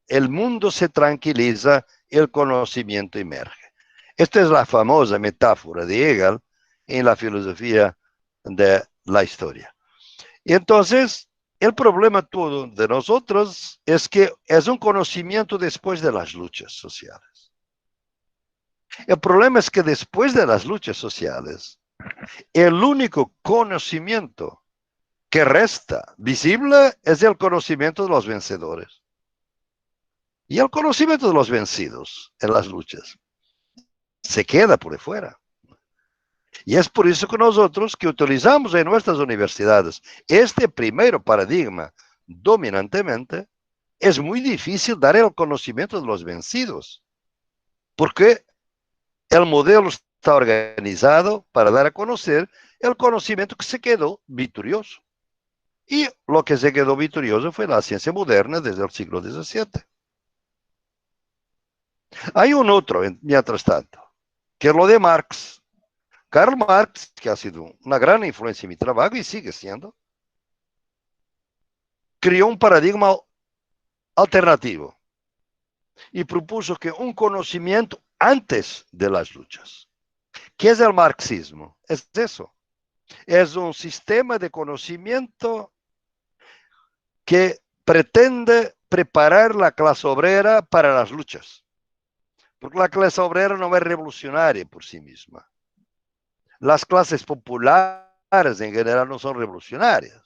el mundo se tranquiliza, el conocimiento emerge. Esta es la famosa metáfora de Hegel en la filosofía de la historia. Y entonces, el problema todo de nosotros es que es un conocimiento después de las luchas sociales. El problema es que después de las luchas sociales, el único conocimiento que resta visible es el conocimiento de los vencedores. Y el conocimiento de los vencidos en las luchas se queda por fuera. Y es por eso que nosotros que utilizamos en nuestras universidades este primer paradigma dominantemente, es muy difícil dar el conocimiento de los vencidos. Porque el modelo está organizado para dar a conocer el conocimiento que se quedó victorioso. Y lo que se quedó victorioso fue la ciencia moderna desde el siglo XVII. Hay un otro, mientras tanto, que es lo de Marx. Karl Marx, que ha sido una gran influencia en mi trabajo y sigue siendo, creó un paradigma alternativo y propuso que un conocimiento antes de las luchas. ¿Qué es el marxismo? Es eso. Es un sistema de conocimiento que pretende preparar la clase obrera para las luchas. Porque la clase obrera no es revolucionaria por sí misma. Las clases populares en general no son revolucionarias.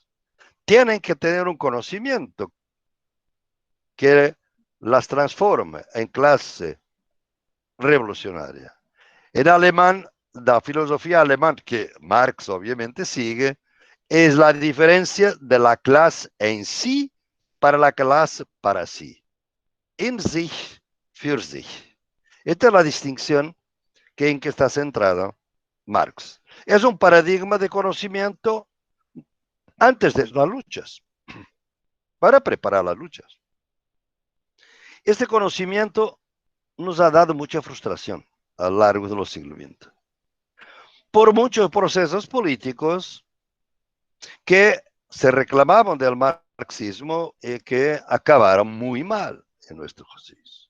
Tienen que tener un conocimiento que las transforme en clase revolucionaria. En alemán, la filosofía alemana que Marx obviamente sigue, es la diferencia de la clase en sí para la clase para sí. In sich, für sich. Esta es la distinción en que está centrada Marx. Es un paradigma de conocimiento antes de las luchas, para preparar las luchas. Este conocimiento nos ha dado mucha frustración a lo largo de los siglos XX. Por muchos procesos políticos que se reclamaban del marxismo y que acabaron muy mal en nuestro país.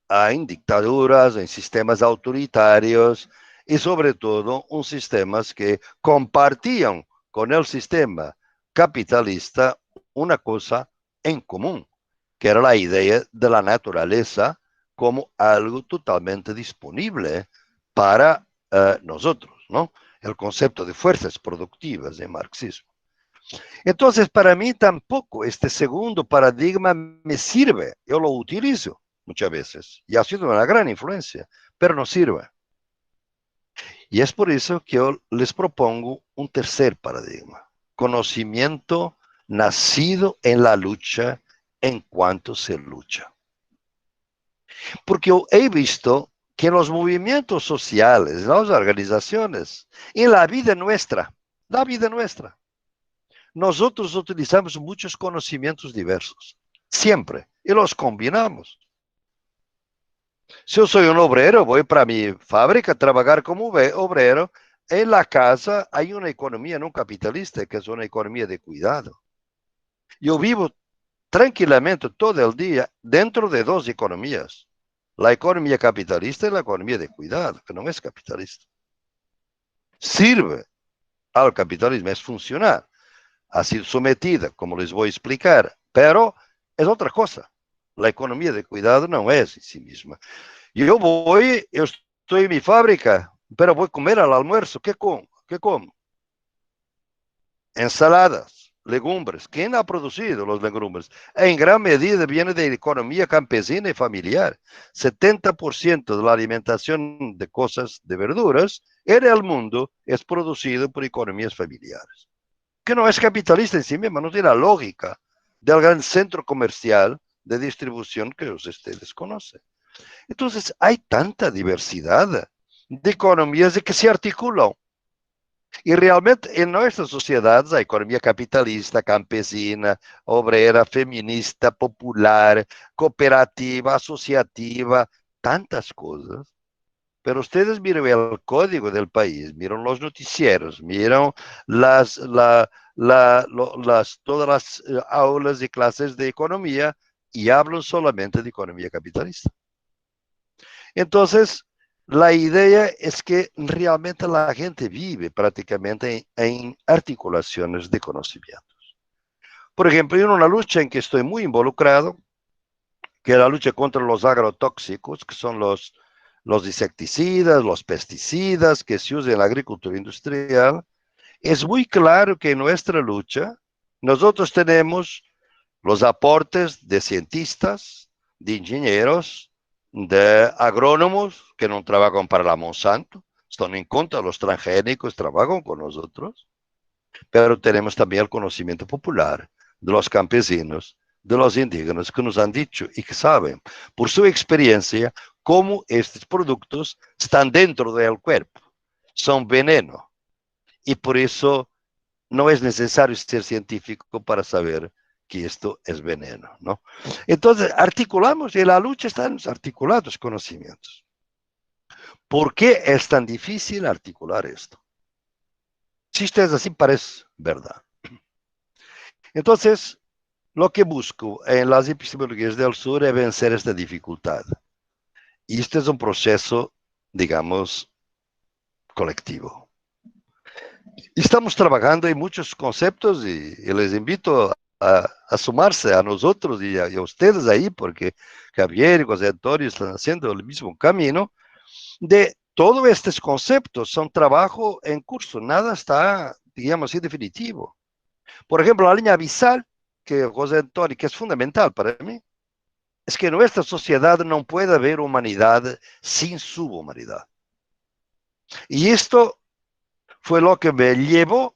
En dictaduras, en sistemas autoritarios y sobre todo en sistemas que compartían con el sistema capitalista una cosa en común, que era la idea de la naturaleza como algo totalmente disponible para nosotros, ¿no? El concepto de fuerzas productivas de marxismo. Entonces, para mí tampoco este segundo paradigma me sirve. Yo lo utilizo muchas veces y ha sido una gran influencia, pero no sirve. Y es por eso que yo les propongo un tercer paradigma. Conocimiento nacido en la lucha en cuanto se lucha. Porque yo he visto que en los movimientos sociales, las organizaciones, en la vida nuestra, nosotros utilizamos muchos conocimientos diversos, siempre, y los combinamos. Si yo soy un obrero, voy para mi fábrica a trabajar como obrero. En la casa hay una economía no capitalista, que es una economía de cuidado. Yo vivo tranquilamente todo el día dentro de dos economías. La economía capitalista y la economía de cuidado, que no es capitalista. Sirve al capitalismo, es funcional. Ha sido sometida, como les voy a explicar, pero es otra cosa. La economía de cuidado no es en sí misma. Yo estoy en mi fábrica, pero voy a comer al almuerzo. ¿Qué como? Ensaladas, legumbres. ¿Quién ha producido los legumbres? En gran medida viene de la economía campesina y familiar. 70% de la alimentación de cosas, de verduras, en el mundo es producido por economías familiares. Que no es capitalista en sí misma, no tiene la lógica del gran centro comercial de distribución que ustedes conocen. Entonces, hay tanta diversidad de economías de que se articulan. Y realmente en nuestras sociedades, la economía capitalista, campesina, obrera, feminista, popular, cooperativa, asociativa, tantas cosas. Pero ustedes miran el código del país, miran los noticieros, miran todas las aulas y clases de economía y hablan solamente de economía capitalista. Entonces, la idea es que realmente la gente vive prácticamente en articulaciones de conocimientos. Por ejemplo, en una lucha en que estoy muy involucrado, que es la lucha contra los agrotóxicos, que son los insecticidas, los pesticidas que se usan en la agricultura industrial, es muy claro que en nuestra lucha nosotros tenemos los aportes de cientistas, de ingenieros, de agrónomos que no trabajan para la Monsanto, están en contra de los transgénicos, trabajan con nosotros, pero tenemos también el conocimiento popular de los campesinos, de los indígenas que nos han dicho y que saben por su experiencia cómo estos productos están dentro del cuerpo, son veneno y por eso no es necesario ser científico para saber que esto es veneno, ¿no? Entonces, articulamos y en la lucha están articulados conocimientos. ¿Por qué es tan difícil articular esto? Si ustedes así parece verdad. Entonces, lo que busco en las epistemologías del sur es vencer esta dificultad. Y este es un proceso, digamos, colectivo. Estamos trabajando en muchos conceptos y les invito a sumarse a nosotros y a ustedes ahí, porque Javier y José Antonio están haciendo el mismo camino. De todos estos conceptos son trabajo en curso, nada está, digamos así, definitivo. Por ejemplo, la línea abisal, que José Antonio, que es fundamental para mí, es que nuestra sociedad no puede haber humanidad sin subhumanidad. Y esto fue lo que me llevó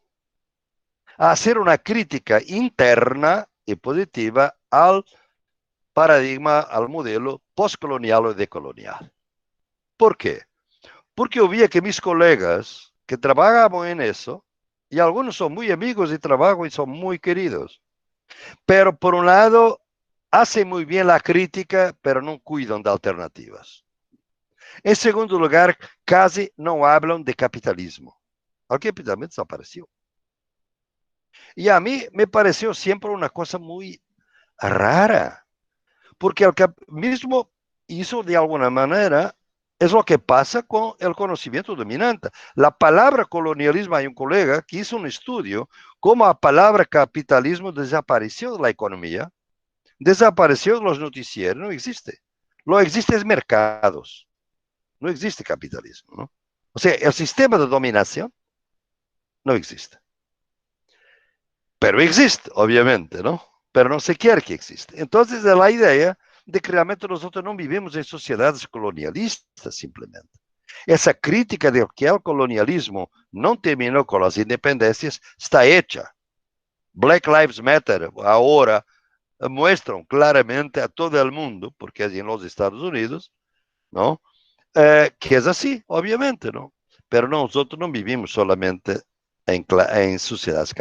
a hacer una crítica interna y positiva al paradigma, al modelo postcolonial o decolonial. ¿Por qué? Porque yo vi que mis colegas que trabajaban en eso, y algunos son muy amigos de trabajo y son muy queridos, pero por un lado hacen muy bien la crítica, pero no cuidan de alternativas. En segundo lugar, casi no hablan de capitalismo. El capitalismo desapareció. Y a mí me pareció siempre una cosa muy rara, porque el mismo hizo de alguna manera, es lo que pasa con el conocimiento dominante. La palabra colonialismo, hay un colega que hizo un estudio cómo la palabra capitalismo desapareció de la economía, desapareció de los noticieros, no existe. Lo que existe es mercados, no existe capitalismo, ¿no? O sea, el sistema de dominación no existe. Pero existe, obviamente, ¿no? Pero no se quiere que exista. Entonces, la idea de que realmente nosotros no vivimos en sociedades colonialistas, simplemente. Esa crítica de que el colonialismo no terminó con las independencias está hecha. Black Lives Matter ahora muestran claramente a todo el mundo, porque es en los Estados Unidos, ¿no? Que es así, obviamente, ¿no? Pero nosotros no vivimos solamente en sociedades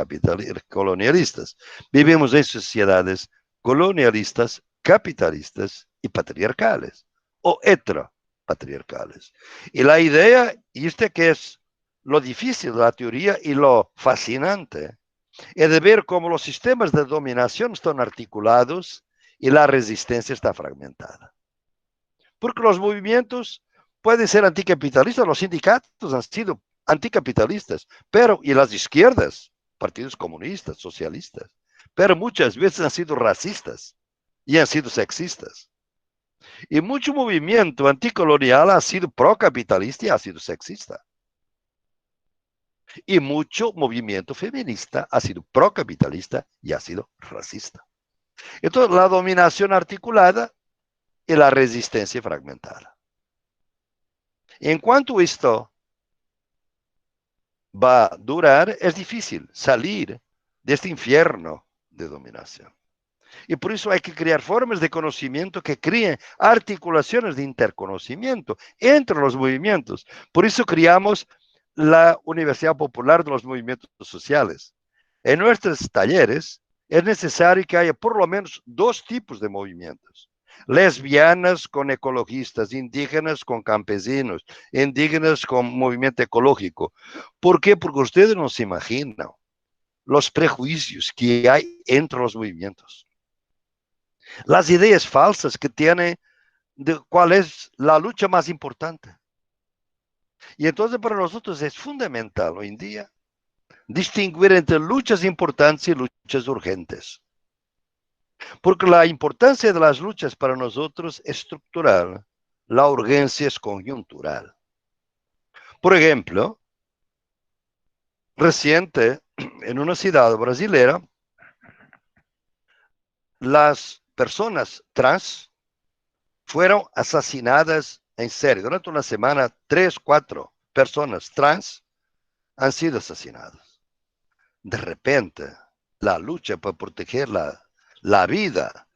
colonialistas. Vivimos en sociedades colonialistas, capitalistas y patriarcales, o heteropatriarcales. Y la idea, y este que es lo difícil de la teoría y lo fascinante, es de ver cómo los sistemas de dominación están articulados y la resistencia está fragmentada. Porque los movimientos pueden ser anticapitalistas, los sindicatos han sido anticapitalistas, pero, y las izquierdas, partidos comunistas, socialistas, pero muchas veces han sido racistas y han sido sexistas. Y mucho movimiento anticolonial ha sido procapitalista y ha sido sexista. Y mucho movimiento feminista ha sido procapitalista y ha sido racista. Entonces, la dominación articulada y la resistencia fragmentada. En cuanto esto va a durar, es difícil salir de este infierno de dominación. Y por eso hay que crear formas de conocimiento que creen articulaciones de interconocimiento entre los movimientos. Por eso creamos la Universidad Popular de los Movimientos Sociales. En nuestros talleres es necesario que haya por lo menos 2 tipos de movimientos. Lesbianas con ecologistas, indígenas con campesinos, indígenas con movimiento ecológico. ¿Por qué? Porque ustedes no se imaginan los prejuicios que hay entre los movimientos. Las ideas falsas que tienen de cuál es la lucha más importante. Y entonces para nosotros es fundamental hoy en día distinguir entre luchas importantes y luchas urgentes. Porque la importancia de las luchas para nosotros es estructural, la urgencia es coyuntural. Por ejemplo, reciente, en una ciudad brasilera, las personas trans fueron asesinadas en serio. Durante una semana, 3, 4 personas trans han sido asesinadas. De repente, la lucha para proteger la vida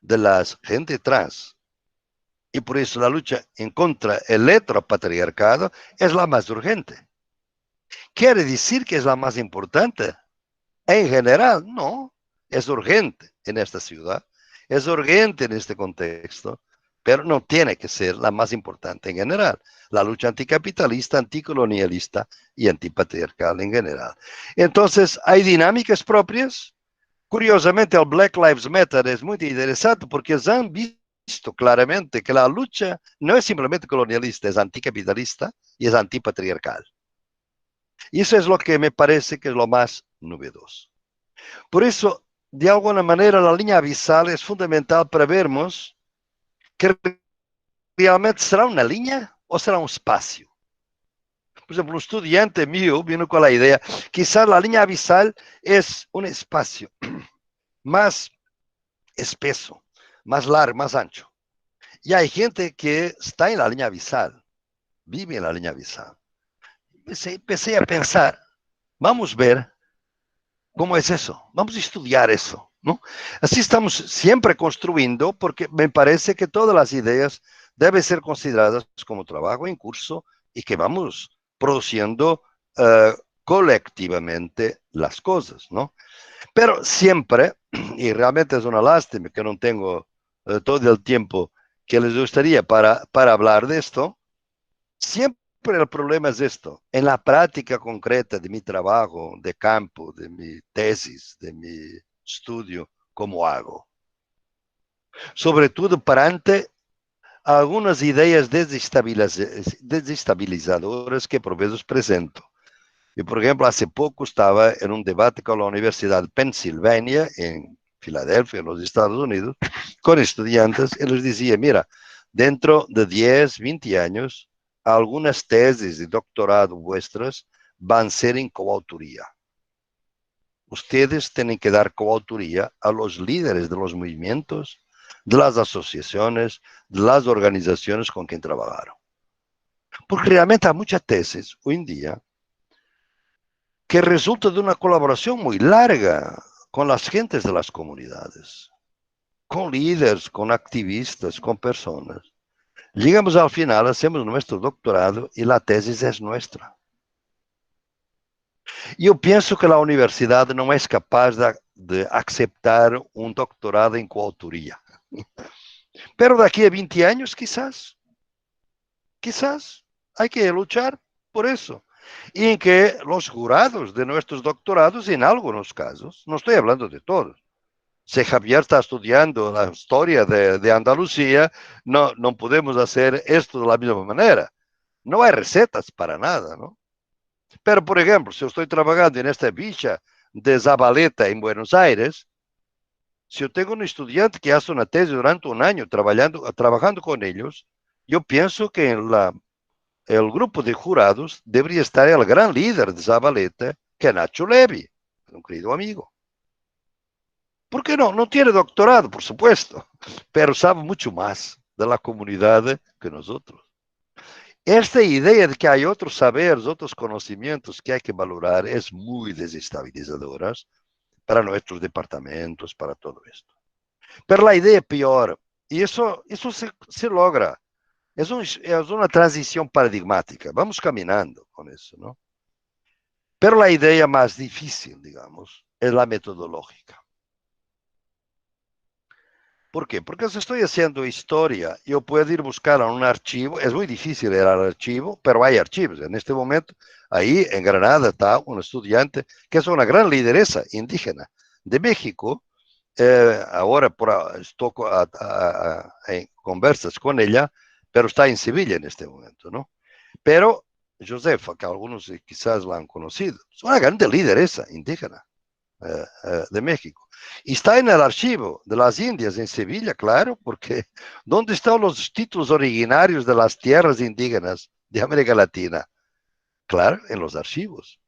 de la gente trans y por eso la lucha en contra del heteropatriarcado es la más urgente. ¿Quiere decir que es la más importante? En general, no. Es urgente en esta ciudad, es urgente en este contexto, pero no tiene que ser la más importante en general. La lucha anticapitalista, anticolonialista y antipatriarcal en general. Entonces, hay dinámicas propias. Curiosamente, el Black Lives Matter es muy interesante porque se han visto claramente que la lucha no es simplemente colonialista, es anticapitalista y es antipatriarcal. Y eso es lo que me parece que es lo más novedoso. Por eso, de alguna manera, la línea abisal es fundamental para vermos que realmente será una línea o será un espacio. Por ejemplo, un estudiante mío vino con la idea, quizás la línea abisal es un espacio más espeso, más largo, más ancho. Y hay gente que está en la línea abisal, vive en la línea abisal. Empecé a pensar, vamos a ver cómo es eso, vamos a estudiar eso, ¿no? Así estamos siempre construyendo, porque me parece que todas las ideas deben ser consideradas como trabajo en curso y que vamos produciendo colectivamente las cosas, ¿no? Pero siempre, y realmente es una lástima que no tengo todo el tiempo que les gustaría para hablar de esto, siempre el problema es esto. En la práctica concreta de mi trabajo, de campo, de mi tesis, de mi estudio, ¿cómo hago? Sobre todo perante algunas ideas desestabilizadoras que por veces presento. Yo, por ejemplo, hace poco estaba en un debate con la Universidad de Pensilvania, en Filadelfia, en los Estados Unidos, con estudiantes, y les decía, mira, dentro de 10, 20 años, algunas tesis de doctorado vuestras van a ser en coautoría. Ustedes tienen que dar coautoría a los líderes de los movimientos, de las asociaciones, de las organizaciones con quien trabajaron. Porque realmente hay muchas tesis hoy en día que resulta de una colaboración muy larga con las gentes de las comunidades, con líderes, con activistas, con personas. Llegamos al final, hacemos nuestro doctorado y la tesis es nuestra. Yo pienso que la universidad no es capaz de aceptar un doctorado en coautoría. Pero de aquí a 20 años, quizás, hay que luchar por eso. Y en que los jurados de nuestros doctorados, en algunos casos, no estoy hablando de todos, si Javier está estudiando la historia de Andalucía, no podemos hacer esto de la misma manera. No hay recetas para nada, ¿no? Pero, por ejemplo, si yo estoy trabajando en esta villa de Zabaleta en Buenos Aires, si yo tengo un estudiante que hace una tesis durante un año trabajando con ellos, yo pienso que en el grupo de jurados debería estar el gran líder de Zabaleta, que es Nacho Levy, un querido amigo. ¿Por qué no? No tiene doctorado, por supuesto, pero sabe mucho más de la comunidad que nosotros. Esta idea de que hay otros saberes, otros conocimientos que hay que valorar es muy desestabilizadora para nuestros departamentos, para todo esto. Pero la idea peor, y eso se logra, es una transición paradigmática, vamos caminando con eso, ¿no? Pero la idea más difícil, digamos, es la metodológica. ¿Por qué? Porque si estoy haciendo historia, yo puedo ir a buscar a un archivo, es muy difícil ir al archivo, pero hay archivos. En este momento, ahí en Granada está un estudiante que es una gran lideresa indígena de México. Ahora estoy en conversas con ella, pero está en Sevilla en este momento, ¿no? Pero Josefa, que algunos quizás la han conocido, es una grande lideresa indígena de México. Y está en el archivo de las Indias en Sevilla, claro, porque ¿dónde están los títulos originarios de las tierras indígenas de América Latina? Claro, en los archivos.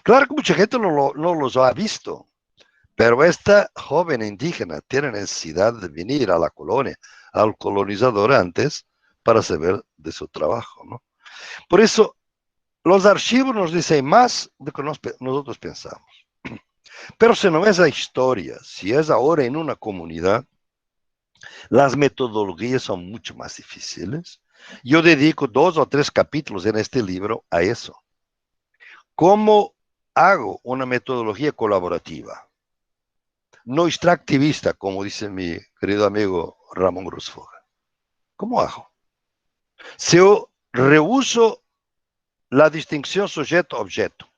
Claro que mucha gente no los ha visto, pero esta joven indígena tiene necesidad de venir a la colonia, al colonizador antes, para saber de su trabajo, ¿no? Por eso, los archivos nos dicen más de lo que nosotros pensamos. Pero si no es la historia, si es ahora en una comunidad, las metodologías son mucho más difíciles. Yo dedico 2 o 3 capítulos en este libro a eso. ¿Cómo hago una metodología colaborativa? No extractivista, como dice mi querido amigo Ramón Grosfoga. ¿Cómo hago? Si yo rehuso la distinción sujeto-objeto,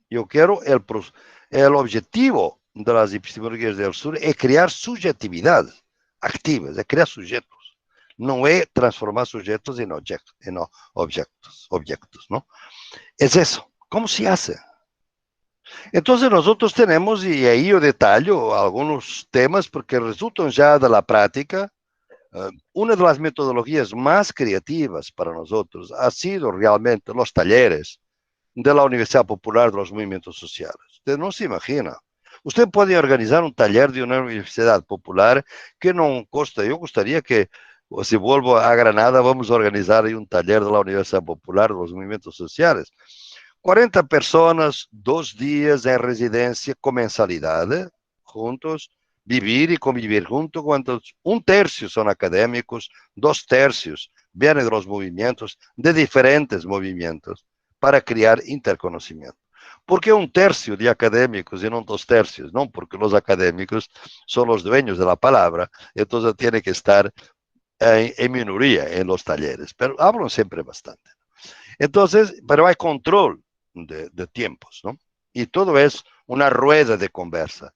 yo quiero el objetivo de las epistemologías del sur es crear subjetividad activas, es crear sujetos. no es transformar sujetos en objetos, ¿no? Es eso. ¿Cómo se hace? Entonces nosotros tenemos, y ahí yo detallo algunos temas porque resultan ya de la práctica. Una de las metodologías más creativas para nosotros ha sido realmente los talleres de la Universidad Popular de los Movimientos Sociales. Usted no se imagina. Usted puede organizar un taller de una universidad popular que no costa. Yo gustaría que, si vuelvo a Granada, vamos a organizar ahí un taller de la Universidad Popular de los Movimientos Sociales. 40 personas, 2 días en residencia con mensalidad, juntos, vivir y convivir juntos, cuando 1/3 son académicos, 2/3 vienen de los movimientos, de diferentes movimientos, para crear interconocimiento. ¿Por qué 1/3 de académicos y no 2/3? No, porque los académicos son los dueños de la palabra, entonces tiene que estar en minoría en los talleres, pero hablan siempre bastante. Entonces, pero hay control de tiempos, ¿no? Y todo es una rueda de conversa.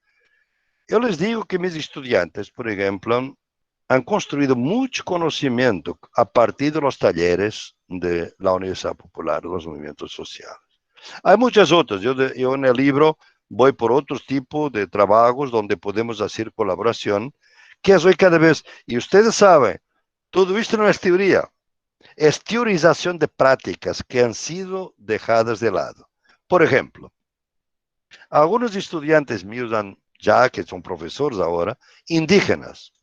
Yo les digo que mis estudiantes, por ejemplo, han construido mucho conocimiento a partir de los talleres de la Universidad Popular, de los movimientos sociales. Hay muchas otras. Yo en el libro voy por otros tipos de trabajos donde podemos hacer colaboración, que es hoy cada vez, y ustedes saben, todo esto no es teoría, es teorización de prácticas que han sido dejadas de lado. Por ejemplo, algunos estudiantes míos ya que son profesores ahora, indígenas,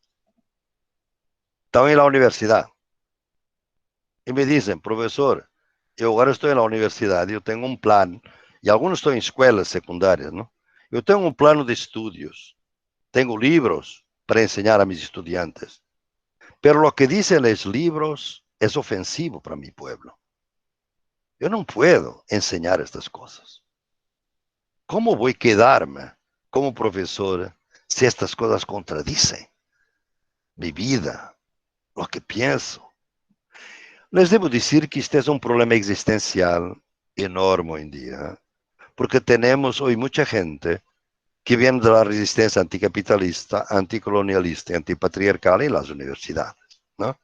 están en la universidad y me dicen, profesor, yo ahora estoy en la universidad, yo tengo un plan, y algunos están en escuelas secundarias, ¿no? Yo tengo un plano de estudios, tengo libros para enseñar a mis estudiantes, pero lo que dicen los libros es ofensivo para mi pueblo. Yo no puedo enseñar estas cosas. ¿Cómo voy a quedarme como profesor si estas cosas contradicen mi vida, lo que pienso? Les debo decir que este es un problema existencial enorme hoy en día, porque tenemos hoy mucha gente que viene de la resistencia anticapitalista, anticolonialista y antipatriarcal en las universidades, ¿no?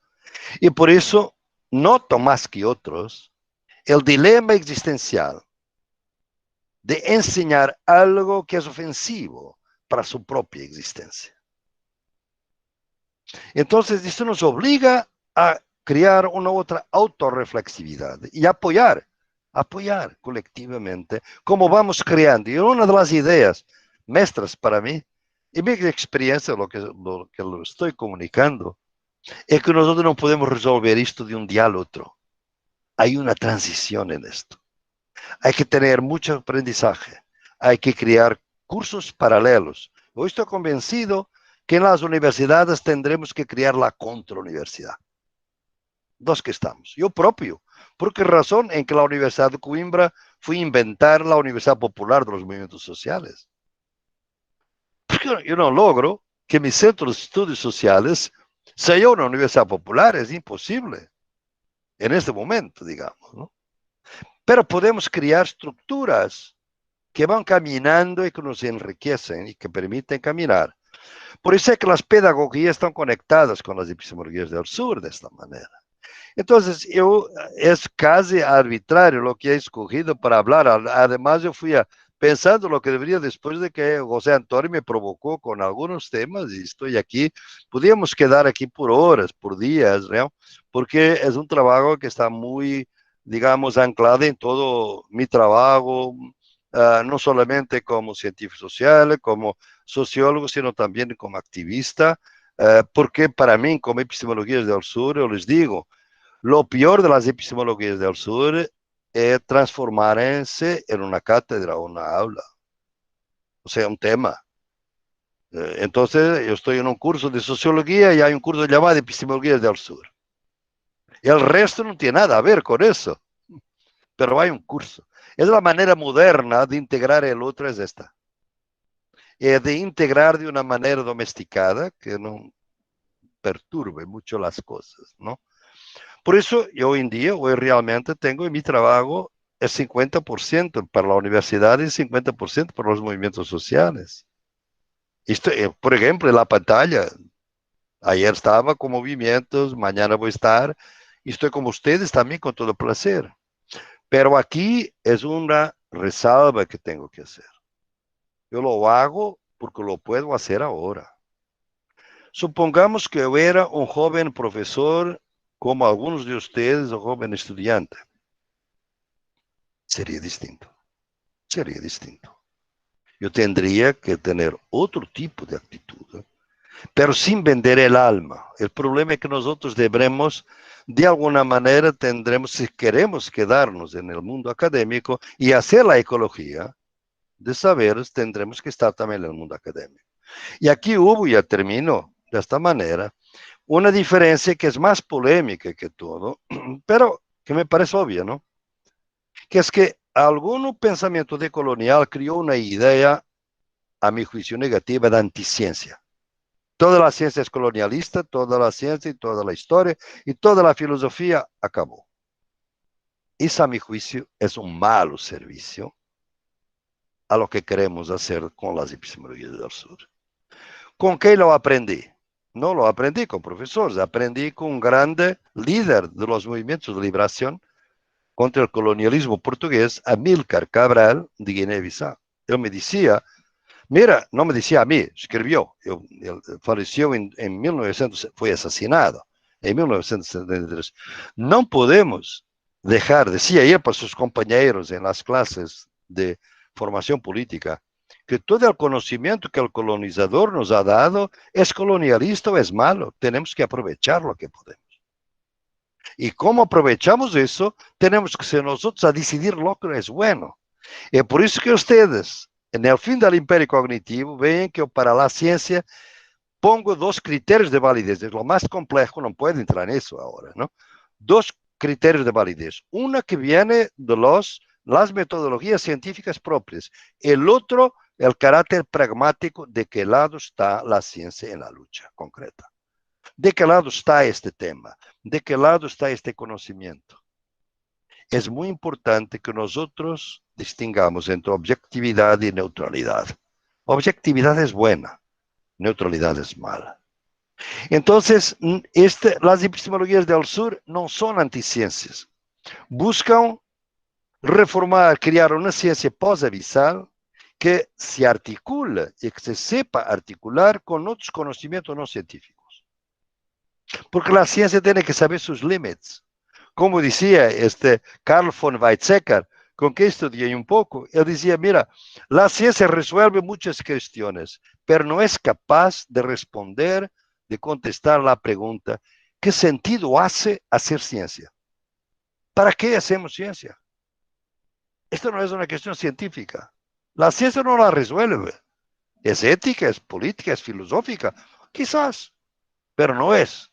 Y por eso noto más que otros el dilema existencial de enseñar algo que es ofensivo para su propia existencia. Entonces, esto nos obliga a crear una otra autorreflexividad y apoyar colectivamente como vamos creando. Y una de las ideas maestras para mí, y mi experiencia, lo que lo estoy comunicando, es que nosotros no podemos resolver esto de un día al otro. Hay una transición en esto. Hay que tener mucho aprendizaje. Hay que crear cursos paralelos. Yo estoy convencido que en las universidades tendremos que crear la contrauniversidad. Dos que estamos. Yo propio. ¿Por qué razón? En que la Universidad de Coimbra fue a inventar la Universidad Popular de los Movimientos Sociales. Porque yo no logro que mi centro de estudios sociales sea una universidad popular. Es imposible. En este momento, digamos, ¿no? Pero podemos crear estructuras que van caminando y que nos enriquecen y que permiten caminar. Por eso es que las pedagogías están conectadas con las epistemologías del sur de esta manera. Entonces, es casi arbitrario lo que he escogido para hablar. Además, yo fui pensando lo que debería después de que José Antonio me provocó con algunos temas y estoy aquí. Podríamos quedar aquí por horas, por días, ¿no? Porque es un trabajo que está muy, digamos, anclado en todo mi trabajo, no solamente como científico social, como sociólogo, sino también como activista, porque para mí, como epistemologías del sur, yo les digo, lo peor de las epistemologías del sur es transformarse en una cátedra o una aula, o sea, un tema. Entonces, yo estoy en un curso de sociología y hay un curso llamado Epistemologías del Sur. Y el resto no tiene nada a ver con eso, pero hay un curso. Es la manera moderna de integrar el otro, es esta. De integrar de una manera domesticada que no perturbe mucho las cosas, ¿no? Por eso yo hoy en día, hoy realmente tengo en mi trabajo el 50% para la universidad y el 50% para los movimientos sociales. Esto, por ejemplo, en la pantalla, Ayer estaba con movimientos, mañana voy a estar, y estoy con ustedes también con todo placer. Pero aquí es una resalva que tengo que hacer. Yo lo hago porque lo puedo hacer ahora. Supongamos que yo era un joven profesor, como algunos de ustedes, un joven estudiante. Sería distinto. Sería distinto. Yo tendría que tener otro tipo de actitud, pero sin vender el alma. El problema es que nosotros debemos, de alguna manera, tendremos, si queremos quedarnos en el mundo académico y hacer la ecología de saberes, tendremos que estar también en el mundo académico. Y aquí hubo, ya termino de esta manera, una diferencia que es más polémica que todo, pero que me parece obvia, ¿no? Que es que algún pensamiento decolonial creó una idea, a mi juicio, negativa de anticiencia. Toda la ciencia es colonialista, toda la ciencia y toda la historia y toda la filosofía acabó. Eso, a mi juicio, es un malo servicio a lo que queremos hacer con las epistemologías del sur. ¿Con qué lo aprendí? No lo aprendí con profesores, aprendí con un grande líder de los movimientos de liberación contra el colonialismo portugués, Amílcar Cabral, de Guinea-Bissau. Él me decía, mira, no me decía a mí, escribió, él falleció en 1900, fue asesinado en 1973. No podemos dejar, decía él para sus compañeros en las clases de formación política, que todo el conocimiento que el colonizador nos ha dado es colonialista o es malo. Tenemos que aprovechar lo que podemos. Y cómo aprovechamos eso, tenemos que ser nosotros a decidir lo que es bueno. Y por eso que ustedes, en el fin del imperio cognitivo, ven que para la ciencia pongo dos criterios de validez. Es lo más complejo, no puedo entrar en eso ahora, ¿no? Dos criterios de validez. Una que viene de las metodologías científicas propias. El otro, el carácter pragmático de qué lado está la ciencia en la lucha concreta. ¿De qué lado está este tema? ¿De qué lado está este conocimiento? Es muy importante que nosotros distingamos entre objetividad y neutralidad. Objetividad es buena, neutralidad es mala. Entonces, las epistemologías del sur no son anticiencias. Buscan reformar, crear una ciencia pos-abisal que se articula y que se sepa articular con otros conocimientos no científicos. Porque la ciencia tiene que saber sus límites. Como decía Carl von Weizsäcker, con que estudié un poco, él decía, mira, la ciencia resuelve muchas cuestiones, pero no es capaz de responder, de contestar la pregunta, ¿qué sentido hace hacer ciencia? ¿Para qué hacemos ciencia? Esto no es una cuestión científica. La ciencia no la resuelve. Es ética, es política, es filosófica, quizás, pero no es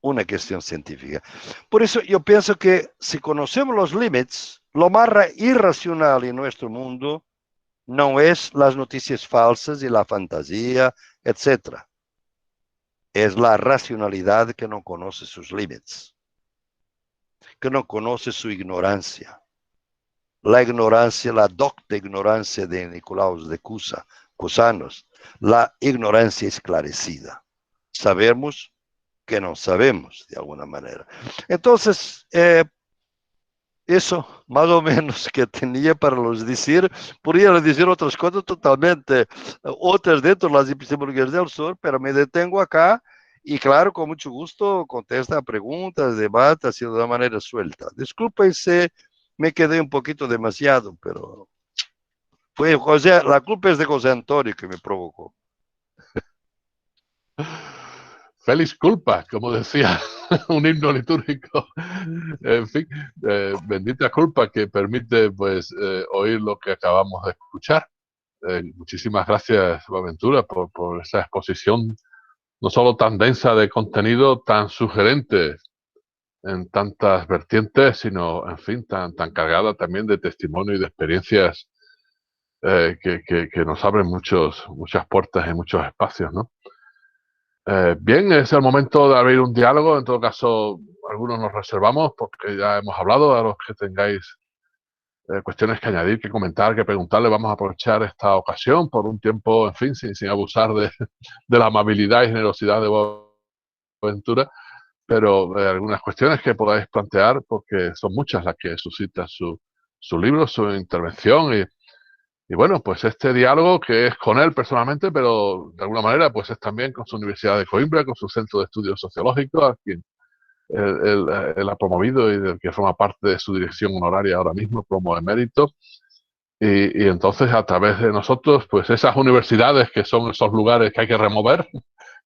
una cuestión científica. Por eso yo pienso que si conocemos los límites, lo más irracional en nuestro mundo no es las noticias falsas y la fantasía, etc. Es la racionalidad que no conoce sus límites, que no conoce su ignorancia. La ignorancia, la docta ignorancia de Nicolaus de Cusanos, la ignorancia esclarecida. Sabemos que no sabemos, de alguna manera. Entonces, eso más o menos que tenía para los decir, podría decir otras cosas totalmente, otras dentro de las epistemologías del sur, pero me detengo acá y claro, con mucho gusto contesta a preguntas, debate, así de una manera suelta. Disculpen si me quedé un poquito demasiado, pero fue José, la culpa es de José Antonio que me provocó. Feliz culpa, como decía un himno litúrgico. En fin, bendita culpa que permite pues oír lo que acabamos de escuchar. Muchísimas gracias, Boaventura, por esa exposición no solo tan densa de contenido, tan sugerente en tantas vertientes, sino, en fin, tan cargada también de testimonio y de experiencias que nos abren muchas puertas y muchos espacios, ¿no? Bien, es el momento de abrir un diálogo. En todo caso, algunos nos reservamos porque ya hemos hablado. A los que tengáis cuestiones que añadir, que comentar, que preguntarle, vamos a aprovechar esta ocasión por un tiempo, en fin, sin abusar de la amabilidad y generosidad de vos aventura, pero algunas cuestiones que podáis plantear, porque son muchas las que suscita su libro, su intervención y bueno, pues este diálogo que es con él personalmente, pero de alguna manera pues es también con su Universidad de Coimbra, con su Centro de Estudios Sociológicos, a quien él ha promovido y del que forma parte de su dirección honoraria ahora mismo, como emérito. Y entonces a través de nosotros, pues esas universidades que son esos lugares que hay que remover,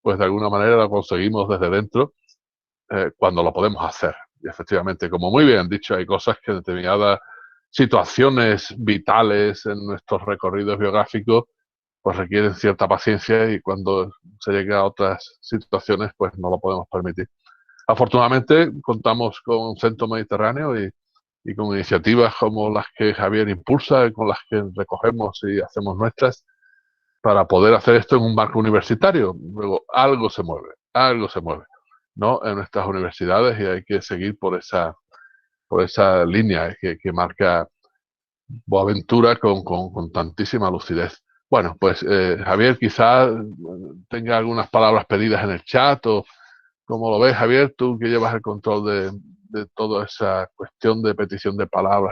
pues de alguna manera lo conseguimos desde dentro cuando lo podemos hacer. Y efectivamente, como muy bien dicho, hay cosas que en determinadas situaciones vitales en nuestros recorridos biográficos pues requieren cierta paciencia y cuando se llega a otras situaciones pues no lo podemos permitir. Afortunadamente contamos con un Centro Mediterráneo y con iniciativas como las que Javier impulsa, con las que recogemos y hacemos nuestras, para poder hacer esto en un marco universitario. Luego, algo se mueve, ¿no? En nuestras universidades y hay que seguir por esa línea que marca Boaventura con tantísima lucidez. Bueno, pues Javier quizás tenga algunas palabras pedidas en el chat o ¿cómo lo ves, Javier? Tú que llevas el control de toda esa cuestión de petición de palabras